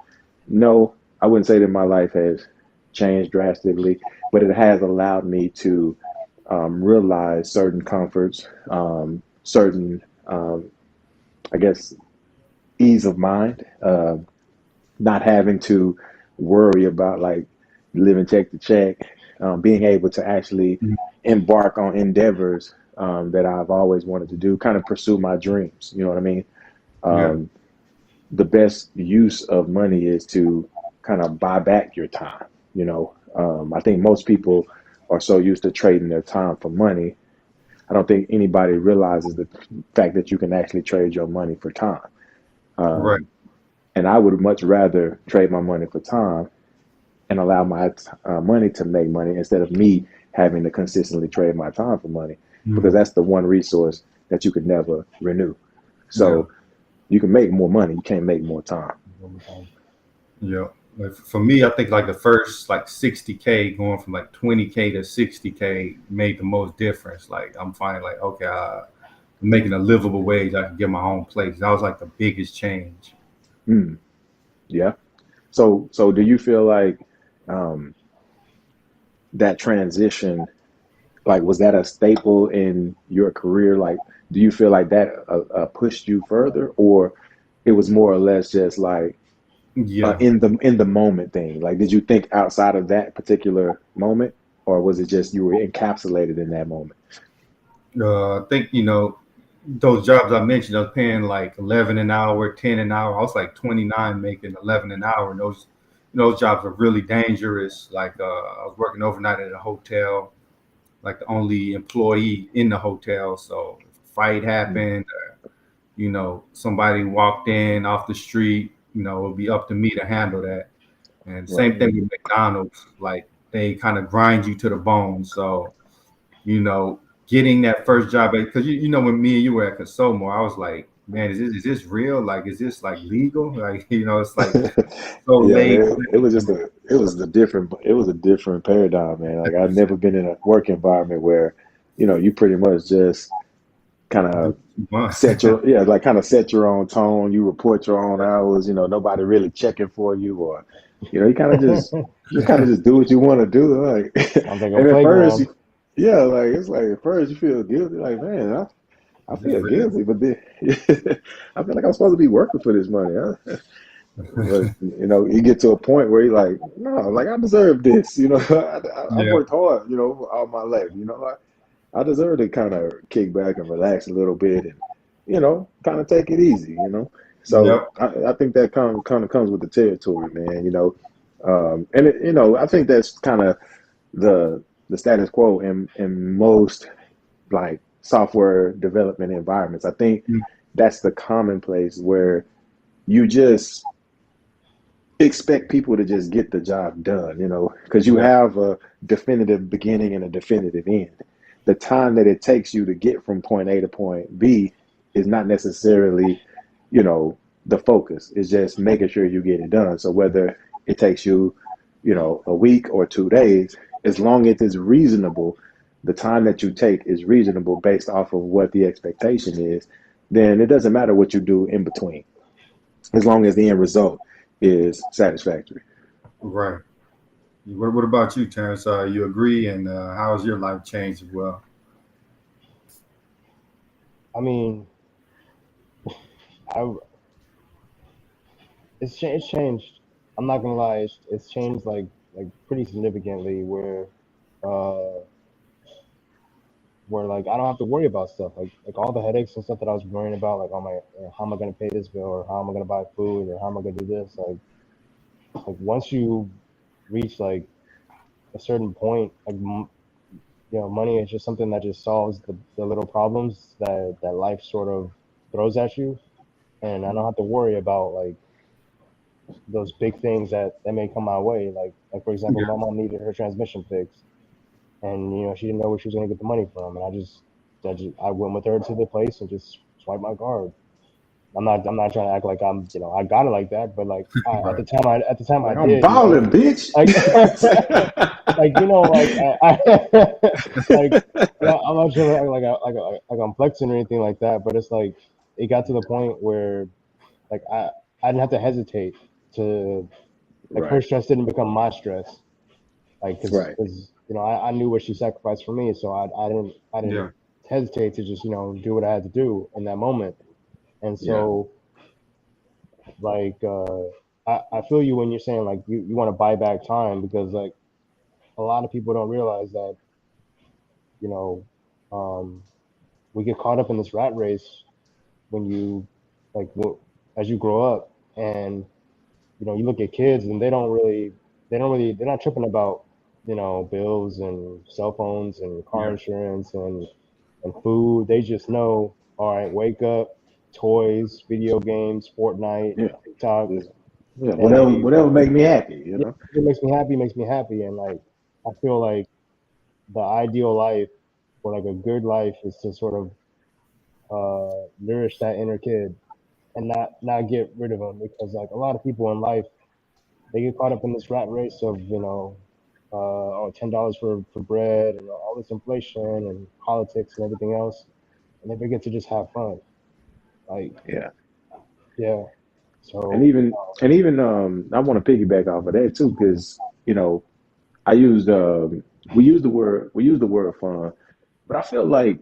B: no, I wouldn't say that my life has changed drastically, but it has allowed me to realize certain comforts, certain, I guess, ease of mind, not having to worry about like living check to check, being able to actually
A: mm,
B: embark on endeavors that I've always wanted to do, kind of pursue my dreams. You know what I mean?
A: yeah,
B: Um, the best use of money is to kind of buy back your time. I think most people are so used to trading their time for money. I don't think anybody realizes the fact that you can actually trade your money for time.
A: right.
B: Um, and I would much rather trade my money for time and allow my money to make money instead of me having to consistently trade my time for money because
A: Mm,
B: that's the one resource that you could never renew.
A: yeah,
B: So you can make more money, you can't make more time.
C: Overtime.
A: yeah. Like for me, I think like the first like 60K going from like 20K to 60K made the most difference. Like I'm finding like okay, I'm making a livable wage. I can get my own place. That was like the biggest change.
B: Mm, yeah. So do you feel like um, that transition, like, was that a staple in your career? Like, do you feel like that pushed you further, or it was more or less just like
A: Yeah.
B: in the moment thing? Like, did you think outside of that particular moment, or was it just you were encapsulated in that moment?
A: I think those jobs I mentioned, I was paying like 11 an hour, 10 an hour. I was like 29 making 11 an hour. And those jobs are really dangerous. Like I was working overnight at a hotel, like the only employee in the hotel. So if a fight
B: Mm,
A: happened, somebody walked in off the street, it would be up to me to handle that. And
B: right.
A: same thing
C: Mm.
A: with McDonald's, like they kind of grind you to the bone. So getting that first job because when me and you were at Consomo, I was like, man, is this real? Like, is this like legal? Like, it's like so
B: Yeah,
A: late.
B: it was just a different paradigm, man. Like I've never been in a work environment where, you pretty much just kind of set your own tone. You report your own hours. Nobody really checking for you, or you kind of just do what you want to do. Like,
C: Sounds like a
B: and at first,
C: playground.
B: yeah, like it's like at first you feel guilty, like man, I I
A: It's
B: feel
A: real.
B: guilty, but then I feel like I'm supposed to be working for this money. Huh? But you get to a point where you're like, no, like I deserve this. I've
A: Yeah.
B: worked hard, all my life. I deserve to kind of kick back and relax a little bit and, kind of take it easy. So
A: Yep.
B: I think that kind of comes with the territory, man. And I think that's kind of the status quo in most like software development environments. I think that's the commonplace where you just expect people to just get the job done, because you
A: Yeah.
B: have a definitive beginning and a definitive end. The time that it takes you to get from point A to point B is not necessarily, you know, the focus. It's just making sure you get it done. So whether it takes you, a week or 2 days, as long as it's reasonable, the time that you take is reasonable based off of what the expectation is, then it doesn't matter what you do in between, as long as the end result is satisfactory.
A: Right. What about you, Terrence? You agree, and how has your life changed as well?
C: I mean, I it's changed. I'm not gonna lie, it's changed like pretty significantly uh where like I don't have to worry about stuff like all the headaches and stuff that I was worrying about, like, oh my, how am I gonna pay this bill, or how am I gonna buy food, or how am I gonna do this, like once you reach like a certain point, like money is just something that just solves the little problems that life sort of throws at you, and I don't have to worry about like those big things that may come my way, like for example,
A: Yeah.
C: my mom needed her transmission fixed, and she didn't know where she was gonna get the money from, and I went with her to the place and just swiped my card. I'm not trying to act like I got it like that, but like at
A: Right.
C: the time I
B: Like, I'm
C: did,
B: balling, bitch.
C: like like like like I'm not sure like I'm flexing or anything like that, but it's like it got to the point where like I didn't have to hesitate to, like, her
B: Right,
C: stress didn't become my stress, like
B: right.
C: because I knew what she sacrificed for me, so I didn't
A: Yeah.
C: hesitate to just do what I had to do in that moment. And
B: Yeah,
C: so like I feel you when you're saying like you want to buy back time, because like a lot of people don't realize that you know um we get caught up in this rat race when you like as you grow up, and you look at kids and they're not tripping about bills and cell phones and car
A: Yeah.
C: insurance and food. They just know, all right, wake up, toys, video games, Fortnite,
B: yeah.
C: TikTok,
B: Just, yeah,
C: and
B: whatever make me happy.
C: yeah, it makes me happy, and like I feel like the ideal life, or like a good life, is to sort of nourish that inner kid and not get rid of them, because like a lot of people in life, they get caught up in this rat race of oh, $10 for bread and all this inflation and politics and everything else, and they forget to just have fun. Like,
B: Yeah.
C: yeah.
B: And
C: So
B: even I want to piggyback off of that too, because I used we use the word fun, but I feel like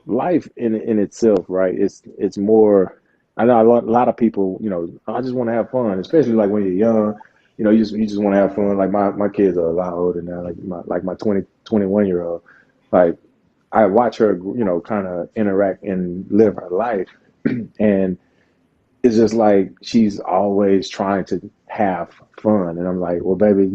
B: life in itself, right? It's more. I know a lot of people, I just want to have fun, especially like when you're young. You just want to have fun. Like my kids are a lot older now. Like my 20 21 year old. Like I watch her, kind of interact and live her life, and it's just like she's always trying to have fun. And I'm like, well, baby,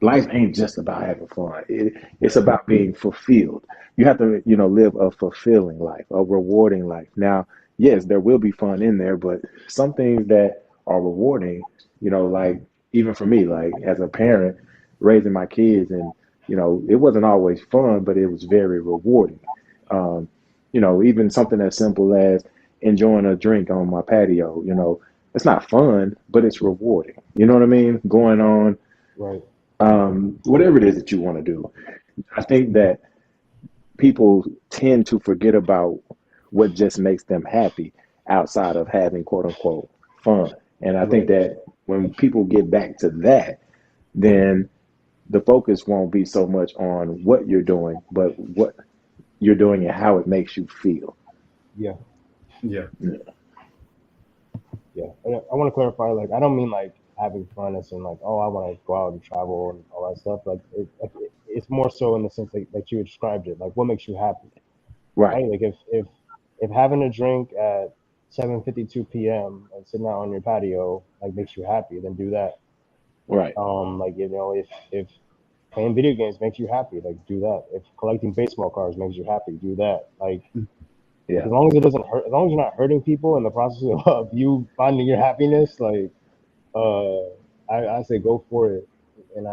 B: life ain't just about having fun. It's about being fulfilled. You have to, live a fulfilling life, a rewarding life. Now, yes, there will be fun in there, but some things that are rewarding, like even for me, like as a parent, raising my kids, and it wasn't always fun, but it was very rewarding. Um, even something as simple as enjoying a drink on my patio, it's not fun, but it's rewarding. You know what I mean? Going on
C: right,
B: whatever it is that you want to do. I think that people tend to forget about what just makes them happy outside of having quote unquote fun. And I think
C: right,
B: that when people get back to that, then the focus won't be so much on what you're doing, but you're doing it how it makes you feel.
C: Yeah,
A: Yeah.
B: Yeah.
C: yeah. And I want to clarify, like, I don't mean like having fun as in like, oh, I want to go out and travel and all that stuff. It's more so in the sense that you described it, like what makes you happy,
B: Right.
C: right? Like if having a drink at 7:52 p.m. and sitting out on your patio like makes you happy, then do that.
B: Right.
C: Like if playing video games makes you happy, like do that. If collecting baseball cards makes you happy, do that. Like
B: Yeah.
C: as long as it doesn't hurt, as long as you're not hurting people in the process of you finding your happiness, like uh, I say go for it. And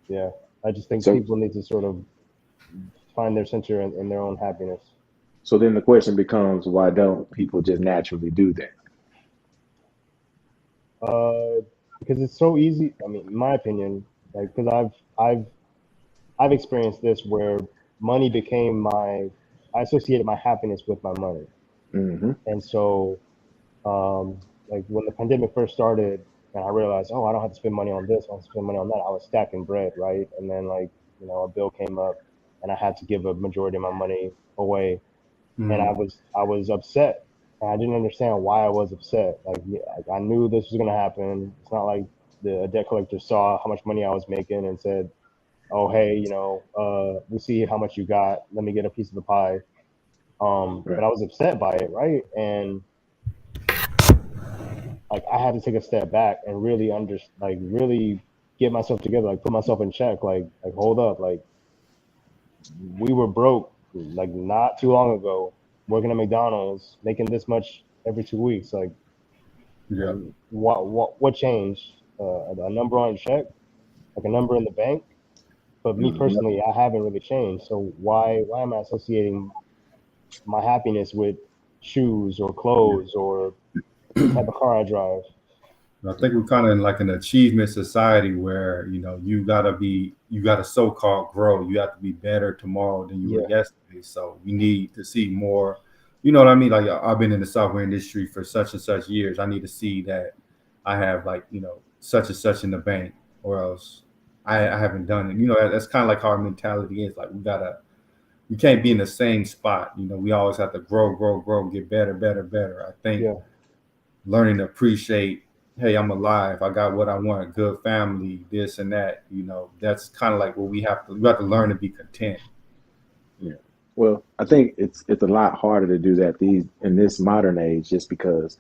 C: yeah, I just think
B: So
C: people need to sort of find their center in their own happiness.
B: so then the question becomes, why don't people just naturally do that?
C: Uh, because it's so easy. I mean, in my opinion, like because I've experienced this where money became I associated my happiness with my money,
B: Hmm.
C: and so like when the pandemic first started, and I realized, oh, I don't have to spend money on this, I don't have to spend money on that. I was stacking bread, right? And then like a bill came up, and I had to give a majority of my money away, and
A: Mm.
C: I was upset. And I didn't understand why I was upset. Like, yeah, like I knew this was gonna happen. It's not like the debt collector saw how much money I was making and said, "Oh, hey, we see how much you got. Let me get a piece of the pie." But
B: Right.
C: I was upset by it, right? And like I had to take a step back and really really get myself together, like put myself in check, like hold up, like we were broke like not too long ago, working at McDonald's, making this much every 2 weeks.
A: Yeah.
C: What changed? A number on a check, like a number in the bank. But me
B: Hmm.
C: personally, I haven't really changed. So why am I associating my happiness with shoes or
A: Yeah.
C: clothes or the type of car I drive?
A: I think we're kind of in like an achievement society where you gotta so-called grow. You have to be better tomorrow than you were
C: Yeah,
A: yesterday. So we need to see more. You know what I mean? Like I've been in the software industry for such and such years. I need to see that I have like such and such in the bank, or else I haven't done it. That's kind of like how our mentality is. Like we can't be in the same spot. We always have to grow, grow, grow, get better, better, better. I think
C: yeah,
A: learning to appreciate, hey, I'm alive, I got what I want, good family, this and that. That's kind of like what we have to learn to be content.
B: Yeah. Well, I think it's a lot harder to do that these in this modern age, just because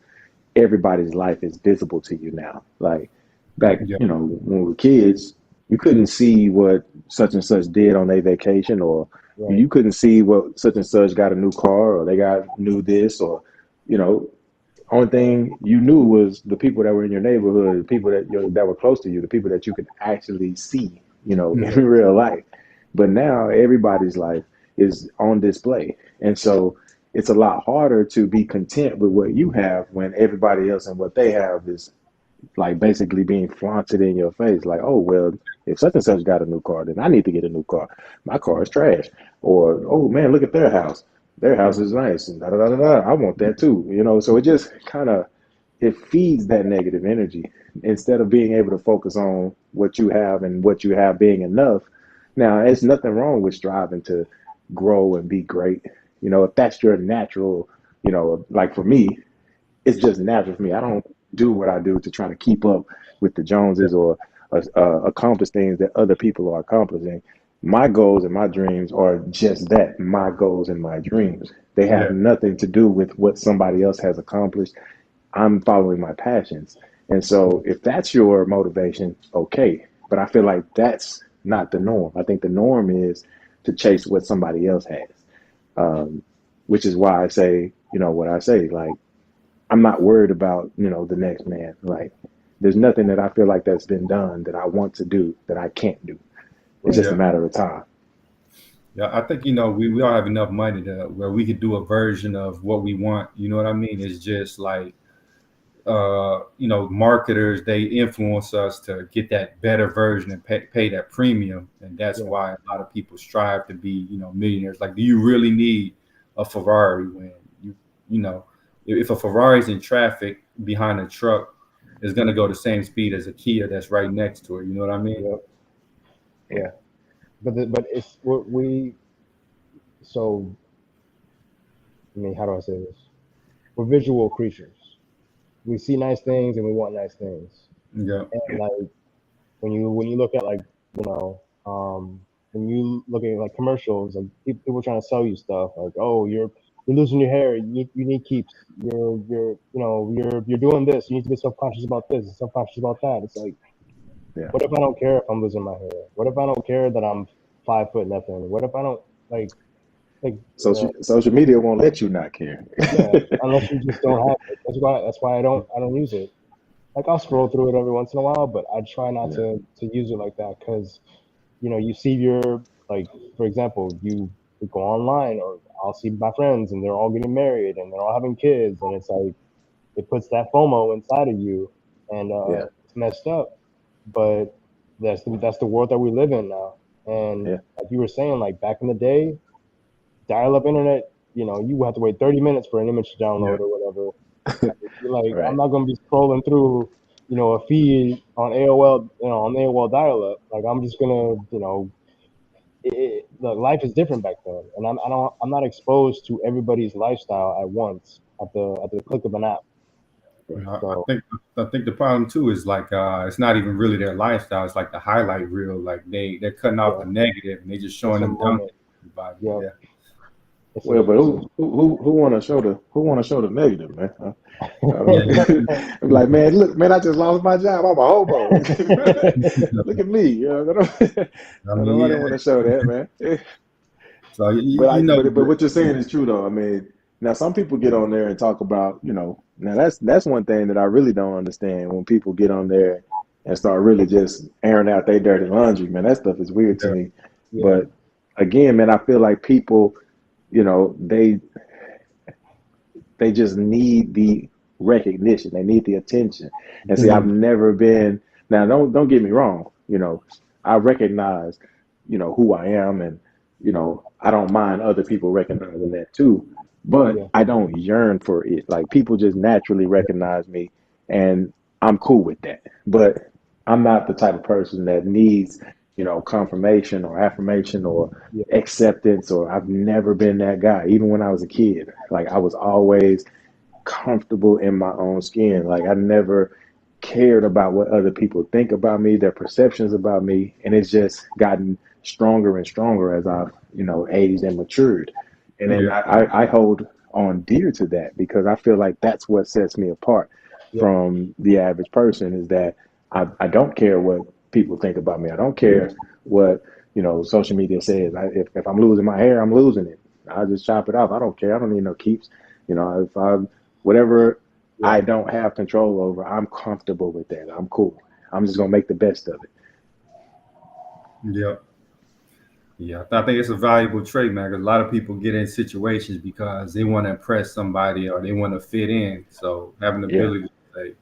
B: everybody's life is visible to you now. Like back,
A: Yeah.
B: when we were kids, you couldn't see what such and such did on their vacation, or
C: right,
B: you couldn't see what such and such got a new car, or they got new this, or you know, only thing you knew was the people that were in your neighborhood, the people that were close to you, the people that you could actually see, in
A: Yeah.
B: real life. But now everybody's life is on display, and so it's a lot harder to be content with what you have when everybody else and what they have is like basically being flaunted in your face. Like, oh well, if such and such got a new car, then I need to get a new car. My car is trash. Or oh man, look at their house. Their house
A: Yeah.
B: is nice. And da da da da. Da. I want that too. So it just kind of it feeds that negative energy instead of being able to focus on what you have and what you have being enough. Now, it's nothing wrong with striving to grow and be great. If that's your natural, like for me, it's just natural for me. I don't do what I do to try to keep up with the
A: Yeah.
B: Joneses or accomplish things that other people are accomplishing. My goals and my dreams are just that, my goals and my dreams. They have
A: Yeah.
B: nothing to do with what somebody else has accomplished. I'm following my passions. And so if that's your motivation, okay. But I feel like that's not the norm. I think the norm is to chase what somebody else has, um, which is why I say, what I say. Like, I'm not worried about, the next man. Like, there's nothing that I feel like that's been done that I want to do that I can't do. It's
C: right,
B: just a
A: Yeah.
B: matter of time.
A: Yeah. I think we all have enough money to where we could do a version of what we want. You know what I mean? It's just like marketers, they influence us to get that better version and pay that premium, and that's
C: yeah,
A: why a lot of people strive to be, millionaires. Like, do you really need a Ferrari when you know, if a Ferrari's in traffic behind a truck, it's gonna go the same speed as a Kia that's right next to it. You know what I mean?
C: yeah,
B: Yeah.
C: yeah. But it's what we. So, I mean, how do I say this? We're visual creatures. We see nice things and we want nice things.
A: Yeah.
C: And like when you look at like you know when you look at like commercials, like people trying to sell you stuff like, oh, you're losing your hair, you need keeps, you're doing this, you need to be self-conscious about this and self-conscious about that. It's like,
B: Yeah.
C: what if I don't care if I'm losing my hair? What if I don't care that I'm 5 foot nothing? What if I don't like
B: Social media won't let you not care.
C: yeah, unless you just don't have it. That's why I don't use it. Like, I'll scroll through it every once in a while, but I try not
B: Yeah.
C: to use it like that, because you see your, like, for example, you go online, or I'll see my friends and they're all getting married and they're all having kids, and it's like it puts that FOMO inside of you, and
B: Yeah.
C: it's messed up. But that's the world that we live in now. And
B: Yeah.
C: like you were saying, like back in the day, dial-up internet, you would have to wait 30 minutes for an image to download
A: Yeah.
C: or whatever. Like, I'm
B: Right.
C: not gonna be scrolling through, a feed on AOL, on AOL dial-up. Like, I'm just gonna, look, life is different back then, and I'm not exposed to everybody's lifestyle at once at the click of an app.
B: Right.
A: I
C: So
A: think I think the problem too is like it's not even really their lifestyle. It's like the highlight reel. Like they're cutting off
C: yeah,
A: the negative and they just
C: it's
A: showing
C: a
A: them dunking
C: moment.
A: everybody.
C: Yep,
A: Yeah.
B: Well, but
C: it's a
B: who want to show the negative, man? I
A: Yeah.
B: don't, I'm like, man, look, man, I just lost my job. I'm a hobo. Look at me.
A: I mean,
B: Nobody
A: yeah.
B: want to show that, man.
A: So
B: But what you're saying is true though. I mean, now some people get on there and talk about, now that's one thing that I really don't understand when people get on there and start really just airing out their dirty laundry, man. That stuff is weird to
A: yeah,
B: me.
C: yeah,
B: But again, man, I feel like people, you know, they they just need the recognition. They need the attention. And see, I've
A: Mhm.
B: never been now. Don't get me wrong. I recognize, who I am, and I don't mind other people recognizing that too. But
C: yeah,
B: I don't yearn for it. Like people just naturally recognize me, and I'm cool with that. But I'm not the type of person that needs, confirmation or affirmation or
C: yeah,
B: acceptance, or I've never been that guy. Even when I was a kid, like I was always comfortable in my own skin. Like I never cared about what other people think about me, their perceptions about me, and it's just gotten stronger and stronger as I've aged and matured. And then
A: yeah,
B: I hold on dear to that because I feel like that's what sets me apart
C: yeah,
B: from the average person is that I don't care what people think about me. I don't care what social media says. If I'm losing my hair, I'm losing it. I just chop it off. I don't care. I don't need no keeps. If I whatever
C: yeah,
B: I don't have control over, I'm comfortable with that. I'm cool. I'm just gonna make the best of it.
A: yeah. Yeah, I think it's a valuable trait, man. 'Cause a lot of people get in situations because they want to impress somebody or they want to fit in. So having the
B: Yeah,
A: ability to say,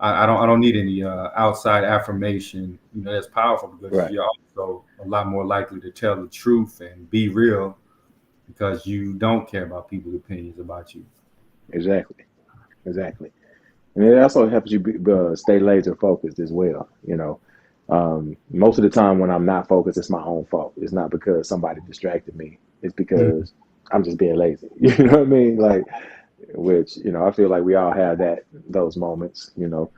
A: I don't need any outside affirmation. That's powerful because
B: right.
A: you're also a lot more likely to tell the truth and be real because you don't care about people's opinions about you.
B: Exactly. Exactly. And it also helps you stay laser focused as well. Most of the time when I'm not focused, it's my own fault. It's not because somebody distracted me. It's
A: Mhm.
B: because I'm just being lazy. You know what I mean? Like, which I feel like we all have those moments.
A: No,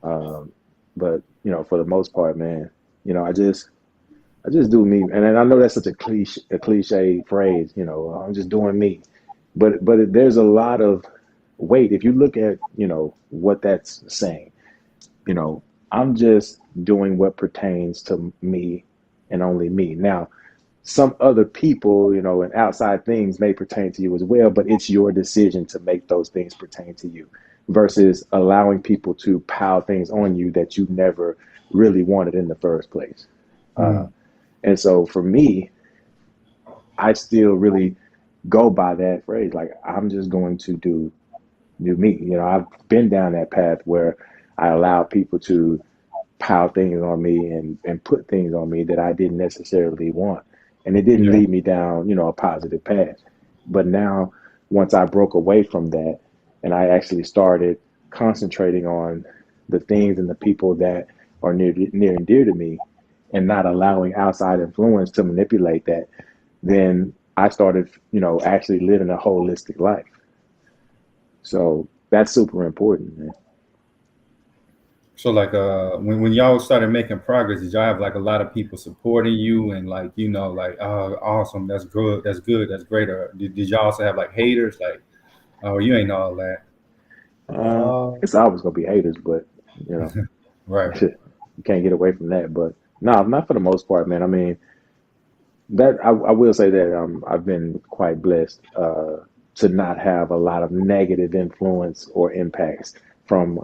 B: Um, but for the most part, man, I just do me. And then I know that's such a cliche phrase. I'm just doing me. But there's a lot of weight if you look at what that's saying. you know, I'm just doing what pertains to me and only me. Now, some other people, and outside things may pertain to you as well, but it's your decision to make those things pertain to you versus allowing people to pile things on you that you never really wanted in the first place. Uh,
A: mhm.
B: and so for me, I still really go by that phrase. Like, I'm just going to do me. I've been down that path where I allow people to pile things on me and put things on me that I didn't necessarily want. And it didn't
A: Yeah,
B: lead me down, a positive path. But now, once I broke away from that and I actually started concentrating on the things and the people that are near and dear to me and not allowing outside influence to manipulate that, then I started, actually living a holistic life. So that's super important, man.
A: So like when y'all started making progress, did y'all have like a lot of people supporting you and like like awesome, that's good, that's great, or did y'all also have like haters like oh you ain't all that?
C: Uh,
B: It's always gonna be haters, but you know,
A: Right.
B: you can't get away from that. But no, not for the most part, man. I mean, that I will say that I've been quite blessed to not have a lot of negative influence or impacts from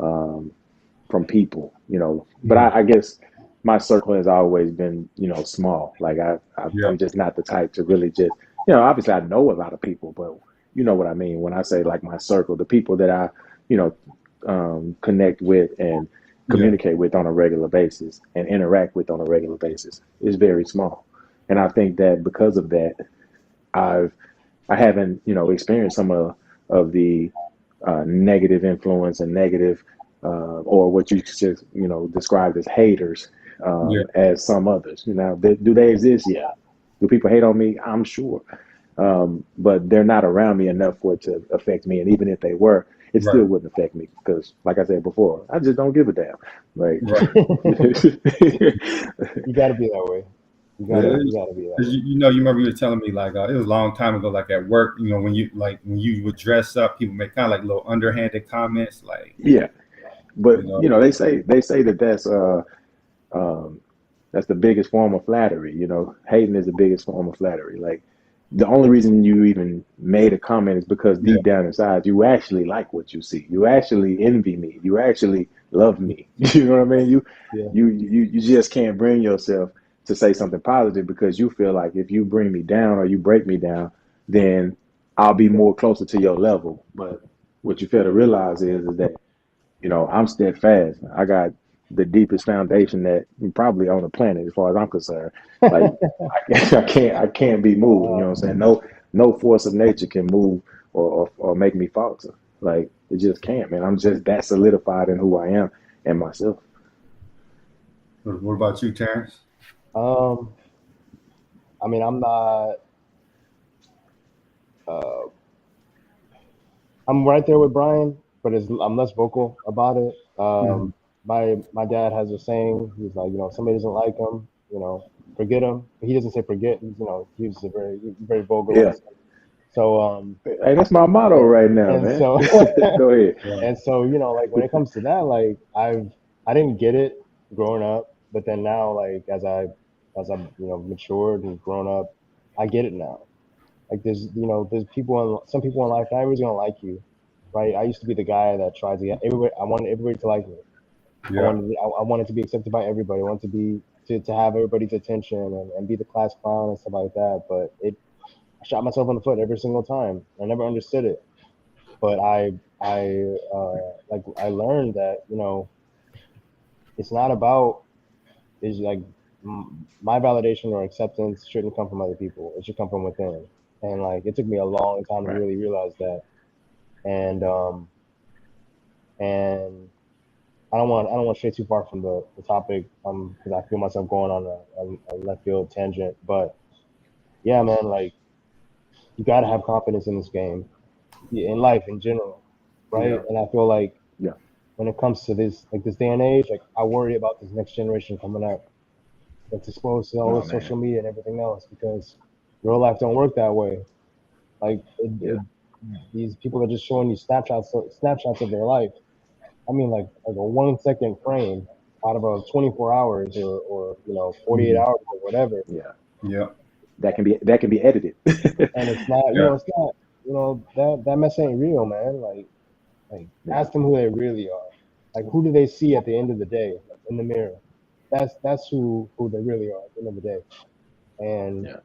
B: people, But
A: Mhm.
B: I guess my circle has always been, small. Like
A: Yeah.
B: I'm just not the type to really just, obviously I know a lot of people, but you know what I mean when I say like my circle, the people that I, you know, connect with and
A: Yeah.
B: communicate with on a regular basis and interact with on a regular basis is very small. And I think that because of that, I've I haven't, experienced some of the negative influence and negative, or what you just, described as haters,
A: Yeah.
B: as some others. Do they exist? Yeah. Do people hate on me? I'm sure. But they're not around me enough for it to affect me. And even if they were, it still
A: Right.
B: wouldn't affect me because, like I said before, I just don't give a damn. Like,
A: Right.
C: you gotta be that way. You
A: Yeah,
C: gotta you gotta be that way.
A: you remember you were telling me like it was a long time ago, like at work, when you would dress up, people make kind of like little underhanded comments, like
B: yeah. But
A: you know,
B: they say that um, that's the biggest form of flattery. Hating is the biggest form of flattery. Like the only reason you even made a comment is because
A: yeah,
B: deep down inside you actually like what you see. You actually envy me. You actually love me. You know what I mean?
C: Yeah.
B: You just can't bring yourself to say something positive because you feel like if you bring me down or you break me down, then I'll be more closer to your level. But what you fail to realize is that I'm steadfast. I got the deepest foundation that probably on the planet, as far as I'm concerned. Like I can't be moved. You know what I'm saying? No force of nature can move or make me falter. Like it just can't, man. I'm just that solidified in who I am and myself.
A: what about you, Terrence?
C: Um, I mean, I'm not. Uh, I'm right there with Brian, but I'm less vocal about it.
A: Mhm.
C: My dad has a saying. He's like, if somebody doesn't like him, forget him. He doesn't say forget. He uses a very
B: Yeah.
C: vocalized. So
B: Hey, that's my motto
C: and,
B: right now,
C: and
B: man.
C: so
B: Go ahead.
A: Right.
C: and so like when it comes to that, like I didn't get it growing up, but then now like as I matured and grown up, I get it now. Like there's some people in life not everybody's gonna like you, right? I used to be the guy that tried to get everybody. I wanted everybody to like me.
A: Yeah.
C: I wanted to be accepted by everybody. I wanted to be to have everybody's attention and be the class clown and stuff like that. But I shot myself in the foot every single time. I never understood it. But I learned that it's not about is like my validation or acceptance shouldn't come from other people. It should come from within. And like it took me a long time to
B: Right.
C: really realize that. And and I don't want to stray too far from the topic because I feel myself going on a left field tangent. But yeah, man, like you gotta have confidence in this game, in life in general, right?
A: Yeah.
C: And I feel like
B: Yeah.
C: when it comes to this day and age, like I worry about this next generation coming up that's exposed to all
B: Oh
C: this
B: man.
C: social media and everything else because real life don't work that way. Like
B: Yeah.
C: these people are just showing you snapshots of their life. I mean, like a 1 second frame out of a 24 hours or 48
A: Mhm.
C: hours or whatever,
B: Yeah.
A: Yeah.
B: That can be edited.
C: and it's not
A: Yeah.
C: it's not that mess ain't real, man. Like
B: Yeah.
C: ask them who they really are. Like who do they see at the end of the day in the mirror? That's who they really are at the end of the day. And
B: Yeah.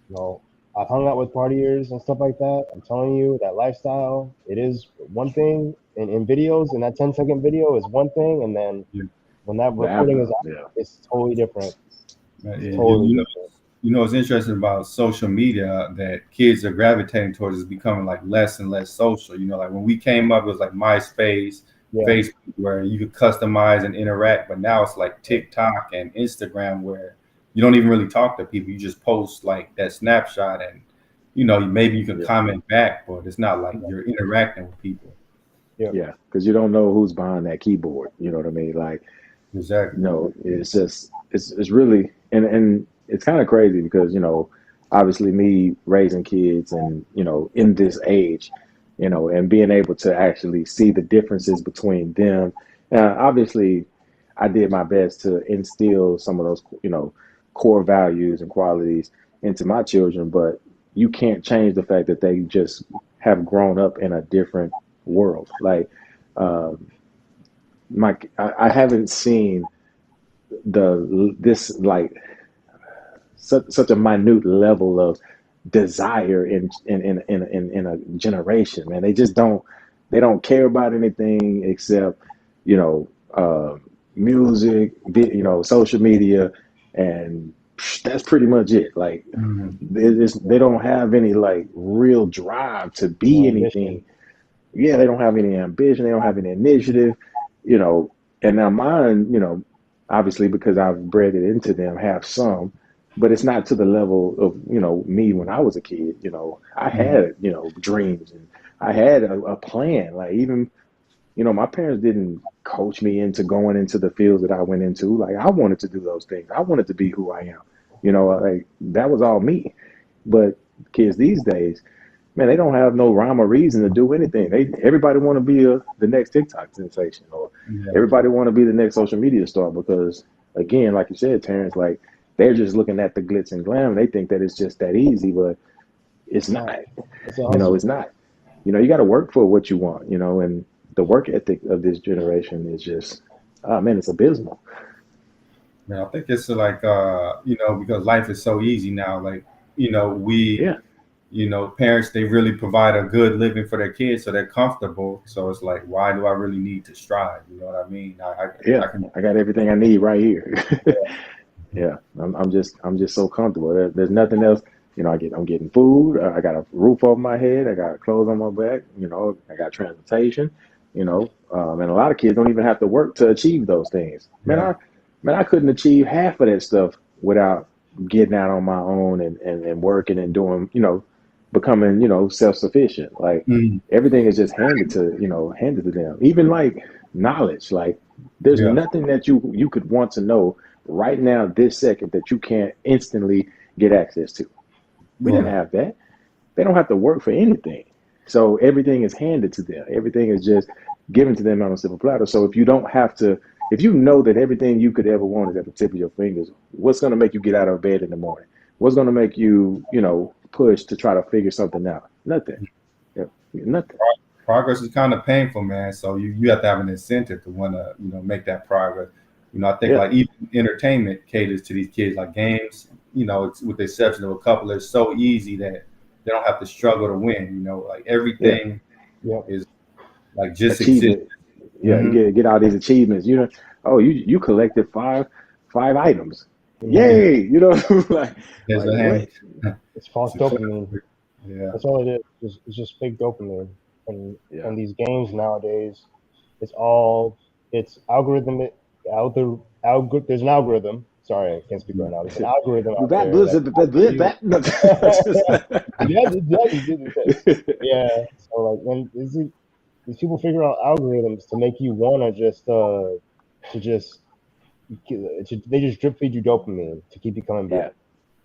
C: you know, I've hung out with partiers and stuff like that. I'm telling you, that lifestyle, it is one thing in videos, and that 10-second video is one thing, and then
A: Yeah.
C: when that
B: The
C: recording
B: after.
C: is out,
B: Yeah.
C: it's totally different. It's
A: And
C: totally different.
A: what's interesting about social media that kids are gravitating towards is becoming like less and less social. Like when we came up, it was like MySpace,
C: Yeah.
A: Facebook, where you could customize and interact. But now it's like
C: Yeah.
A: TikTok and Instagram, where you don't even really talk to people. You just post like that snapshot, and maybe you can
B: Yeah.
A: comment back, but it's not like you're interacting with people.
C: Yep.
B: Yeah, because you don't know who's behind that keyboard. You know what I mean? Like,
A: Exactly.
B: no, it's just it's really and it's kind of crazy because obviously me raising kids and in this age, and being able to actually see the differences between them. Obviously, I did my best to instill some of those core values and qualities into my children, but you can't change the fact that they just have grown up in a different world. Like, I haven't seen the this like such a minute level of desire in a generation, man. They don't care about anything except you know uh, music, social media, and that's pretty much it. Like,
A: Mhm.
B: they don't have any like real drive to
C: No
B: be anything.
C: ambition.
B: Yeah, they don't have any ambition, they don't have any initiative, you know. And now mine, obviously because I've bred it into them, have some, but it's not to the level of, me when I was a kid. I
A: Mhm.
B: had, dreams, and I had a plan. Like, even, my parents didn't coach me into going into the fields that I went into. Like, I wanted to do those things. I wanted to be who I am. Like, that was all me. But kids these days, man, they don't have no rhyme or reason to do anything. Everybody want to be the next TikTok sensation, or
A: Yeah.
B: everybody want to be the next social media star because, again, like you said, Terrence, like, they're just looking at the glitz and glam. They think that it's just that easy, but it's
C: It's not.
B: not.
C: It's a hustle.
B: It's not. You got to work for what you want. And the work ethic of this generation is just, oh man, it's abysmal.
A: Man, I think it's like because life is so easy now. Like, we
B: Yeah,
A: parents, they really provide a good living for their kids, so they're comfortable. So it's like, why do I really need to strive? You know what I mean? I
B: yeah.
A: can.
B: I got everything I need right here. Yeah, I'm just so comfortable. There's nothing else. I'm getting food. I got a roof over my head. I got clothes on my back. I got transportation. And a lot of kids don't even have to work to achieve those things. Man,
A: Yeah.
B: I couldn't achieve half of that stuff without getting out on my own and working and doing, becoming, self sufficient. Like,
A: Mm.
B: everything is just handed to them. Even like knowledge. Like, there's
A: Yeah.
B: nothing that you could want to know right now, this second, that you can't instantly get access to. We didn't
A: Right.
B: have that. They don't have to work for anything. So everything is handed to them. Everything is just given to them on a silver platter. So if you don't have to, if you know that everything you could ever want is at the tip of your fingers, what's going to make you get out of bed in the morning? What's going to make you, push to try to figure something out? Nothing. Yeah, nothing.
A: Progress is kind of painful, man. So you have to have an incentive to want to make that progress. I think
B: Yeah,
A: like even entertainment caters to these kids, like games. It's, with the exception of a couple, it's so easy that they don't have to struggle to win. Like
B: yeah.
A: everything
C: Yep.
A: is like just exist.
B: Achievement. Yeah, you
A: Hmm.
B: get all these achievements. Oh, you collected five items.
C: Hmm.
B: Yay! like
A: There's
B: like
A: a hand.
B: what?
C: It's false dopamine.
A: Yeah.
C: That's all it is. It's just fake dopamine. And
B: Yeah,
C: and these games nowadays, it's all it's algorithmic. There's an algorithm. Sorry, I can't speak right now. There's an algorithm out
B: that
C: there that you. Yeah, you did the thing. Yeah. So like when these people figure out algorithms to make you wanna just to just they just drip feed you dopamine to keep you coming
B: yeah,
C: back.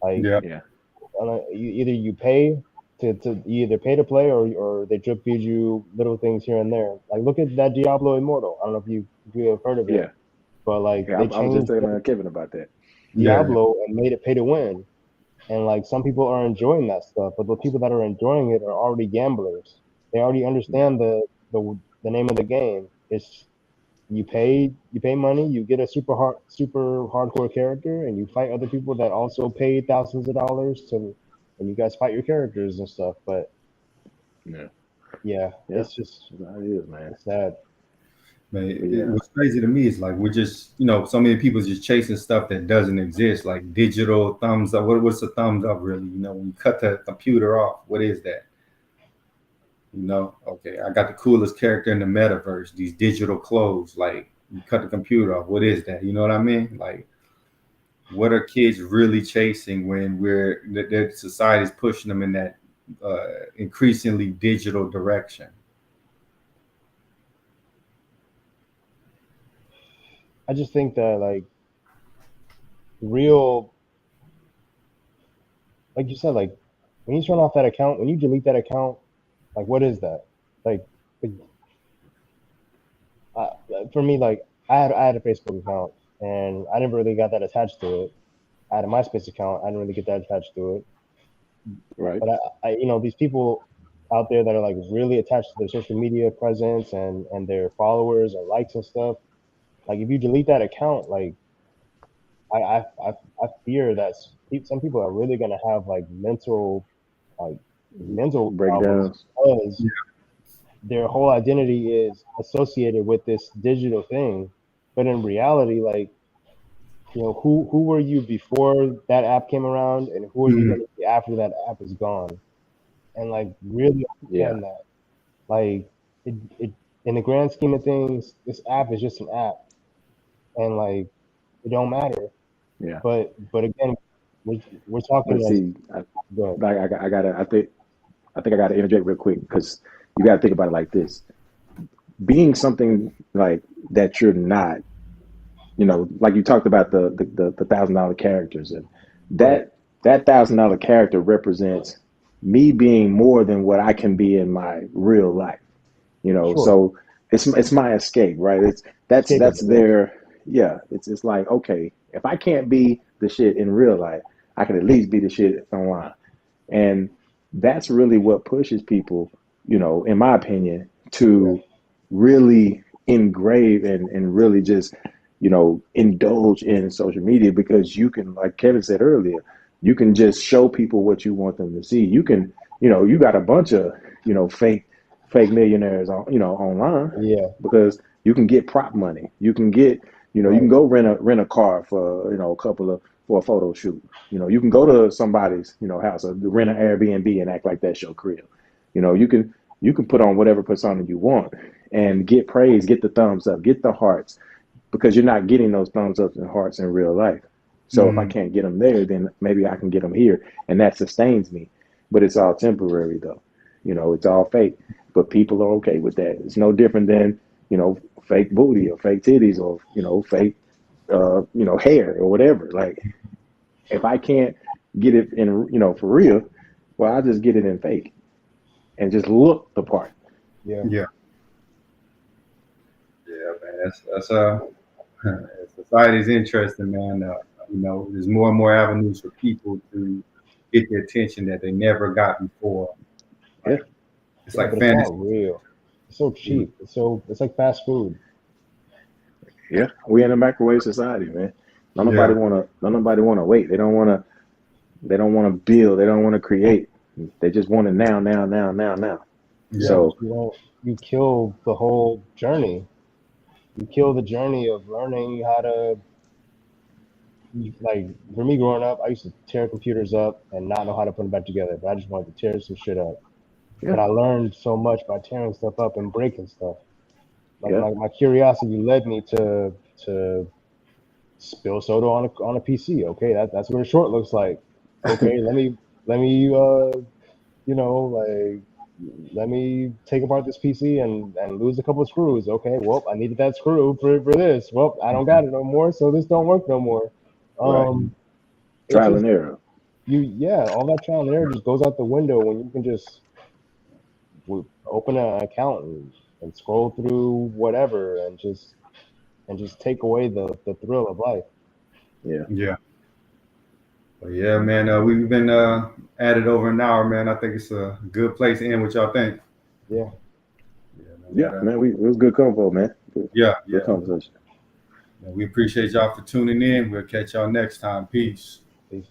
C: Like
A: Yeah.
B: yeah,
C: you pay you either pay to play or they drip feed you little things here and there. Like look at that Diablo Immortal. I don't know if you have heard of it,
B: yeah,
C: but like
B: yeah.
C: they
B: I was just
C: changed
B: saying, Kevin, about that.
A: Yeah.
C: Diablo and made it pay to win. And like some people are enjoying that stuff, but the people that are enjoying it are already gamblers. They already
B: Yeah,
C: understand the name of the game. It's you pay money, you get a super hardcore character, and you fight other people that also paid thousands of dollars to, and you guys fight your characters and stuff. But
B: yeah,
C: yeah,
B: yeah.
C: it's just
B: That's how it is, man.
C: it's sad.
A: Man,
B: But yeah,
A: what's crazy to me is like we're just, so many people just chasing stuff that doesn't exist, like digital thumbs up. What's a thumbs up really? When you cut the computer off, what is that? Okay, I got the coolest character in the metaverse. These digital clothes, like you cut the computer off. What is that? You know what I mean? Like, what are kids really chasing when we're that society's pushing them in that increasingly digital direction?
C: I just think that like real, like you said, like when you turn off that account, when you delete that account, like what is that? Like, like, uh, for me, like I had a Facebook account and I never really got that attached to it. I had a MySpace account, I didn't really get that attached to it.
B: Right.
C: But these people out there that are like really attached to their social media presence and their followers and likes and stuff. Like if you delete that account, like I I I, I fear that some people are really gonna have like mental problems
B: Breakdowns.
C: because their whole identity is associated with this digital thing. But in reality, like who were you before that app came around, and who are you
A: Mhm.
C: gonna be after that app is gone? And like really
B: Yeah.
C: understand that. Like it in the grand scheme of things, this app is just an app, and like it don't matter.
B: Yeah.
C: But again, we're talking
B: But
C: as
B: see,
C: good.
B: I gotta, I think I gotta interject real quick because you gotta think about it like this: being something like that you're not, like you talked about the $1,000 characters, and
C: Right.
B: that $1,000 character represents me being more than what I can be in my real life.
C: Sure.
B: So it's my escape, right? It's that's
C: Escapism. Yeah.
B: their yeah. It's like, okay, if I can't be the shit in real life, I can at least be the shit online. And that's really what pushes people, in my opinion,
C: Yeah.
B: to really engrave and really just, indulge in social media because you can, like Kevin said earlier, you can just show people what you want them to see. You can, you got a bunch of, fake millionaires on, online
C: Yeah.
B: because you can get prop money. You can get, you can
C: Right.
B: go rent a car for, a couple of for a photo shoot. You can go to somebody's, house or rent an Airbnb and act like that's your crib. You can put on whatever persona you want and get praise, get the thumbs up, get the hearts, because you're not getting those thumbs ups and hearts in real life. So if I
A: Mm.
B: can't get them there, then maybe I can get them here, and that sustains me. But it's all temporary, though. It's all fake. But people are okay with that. It's no different than fake booty or fake titties or fake hair or whatever. Like if I can't get it in for real, well, I just get it in fake and just look the part.
C: Yeah.
A: Yeah, yeah, man. That's society's interesting, man. There's more and more avenues for people to get the attention that they never got before.
B: Yeah,
A: Like it's
C: Yeah.
A: like
C: But it's not
A: fantasy.
C: real. It's so
A: Mm.
C: cheap. It's like fast food.
B: yeah. We in a microwave society, man.
A: Yeah,
B: Don't nobody wanna wait. They don't wanna build. They don't wanna create. They just want it now, now, now, now, now.
C: Yeah.
A: yeah,
C: But
B: So
C: you kill the whole journey. You kill the journey of learning how to like for me growing up, I used to tear computers up and not know how to put them back together. But I just wanted to tear some shit up.
B: yeah,
C: But I learned so much by tearing stuff up and breaking stuff. Like
B: yeah,
C: my curiosity led me to spill soda on a PC. Okay, that's what a short looks like. Okay, let me like let me take apart this PC and lose a couple of screws. Okay, well I needed that screw for this. Well I don't got it no more, so this don't work no more.
B: right.
C: Um, it's
B: Trial
C: just
B: and error.
C: yeah, all that trial and error just goes out the window when you can just open an account and scroll through whatever and just take away the thrill of life.
B: Yeah,
A: yeah. But yeah, man. We've been at it over an hour, man. I think it's a good place to end. What y'all think?
C: Yeah,
A: Yeah, man.
B: yeah, man. It was good convo, man.
A: Yeah,
B: Good
A: yeah.
B: conversation.
A: We appreciate y'all for tuning in. We'll catch y'all next time. Peace.
C: peace.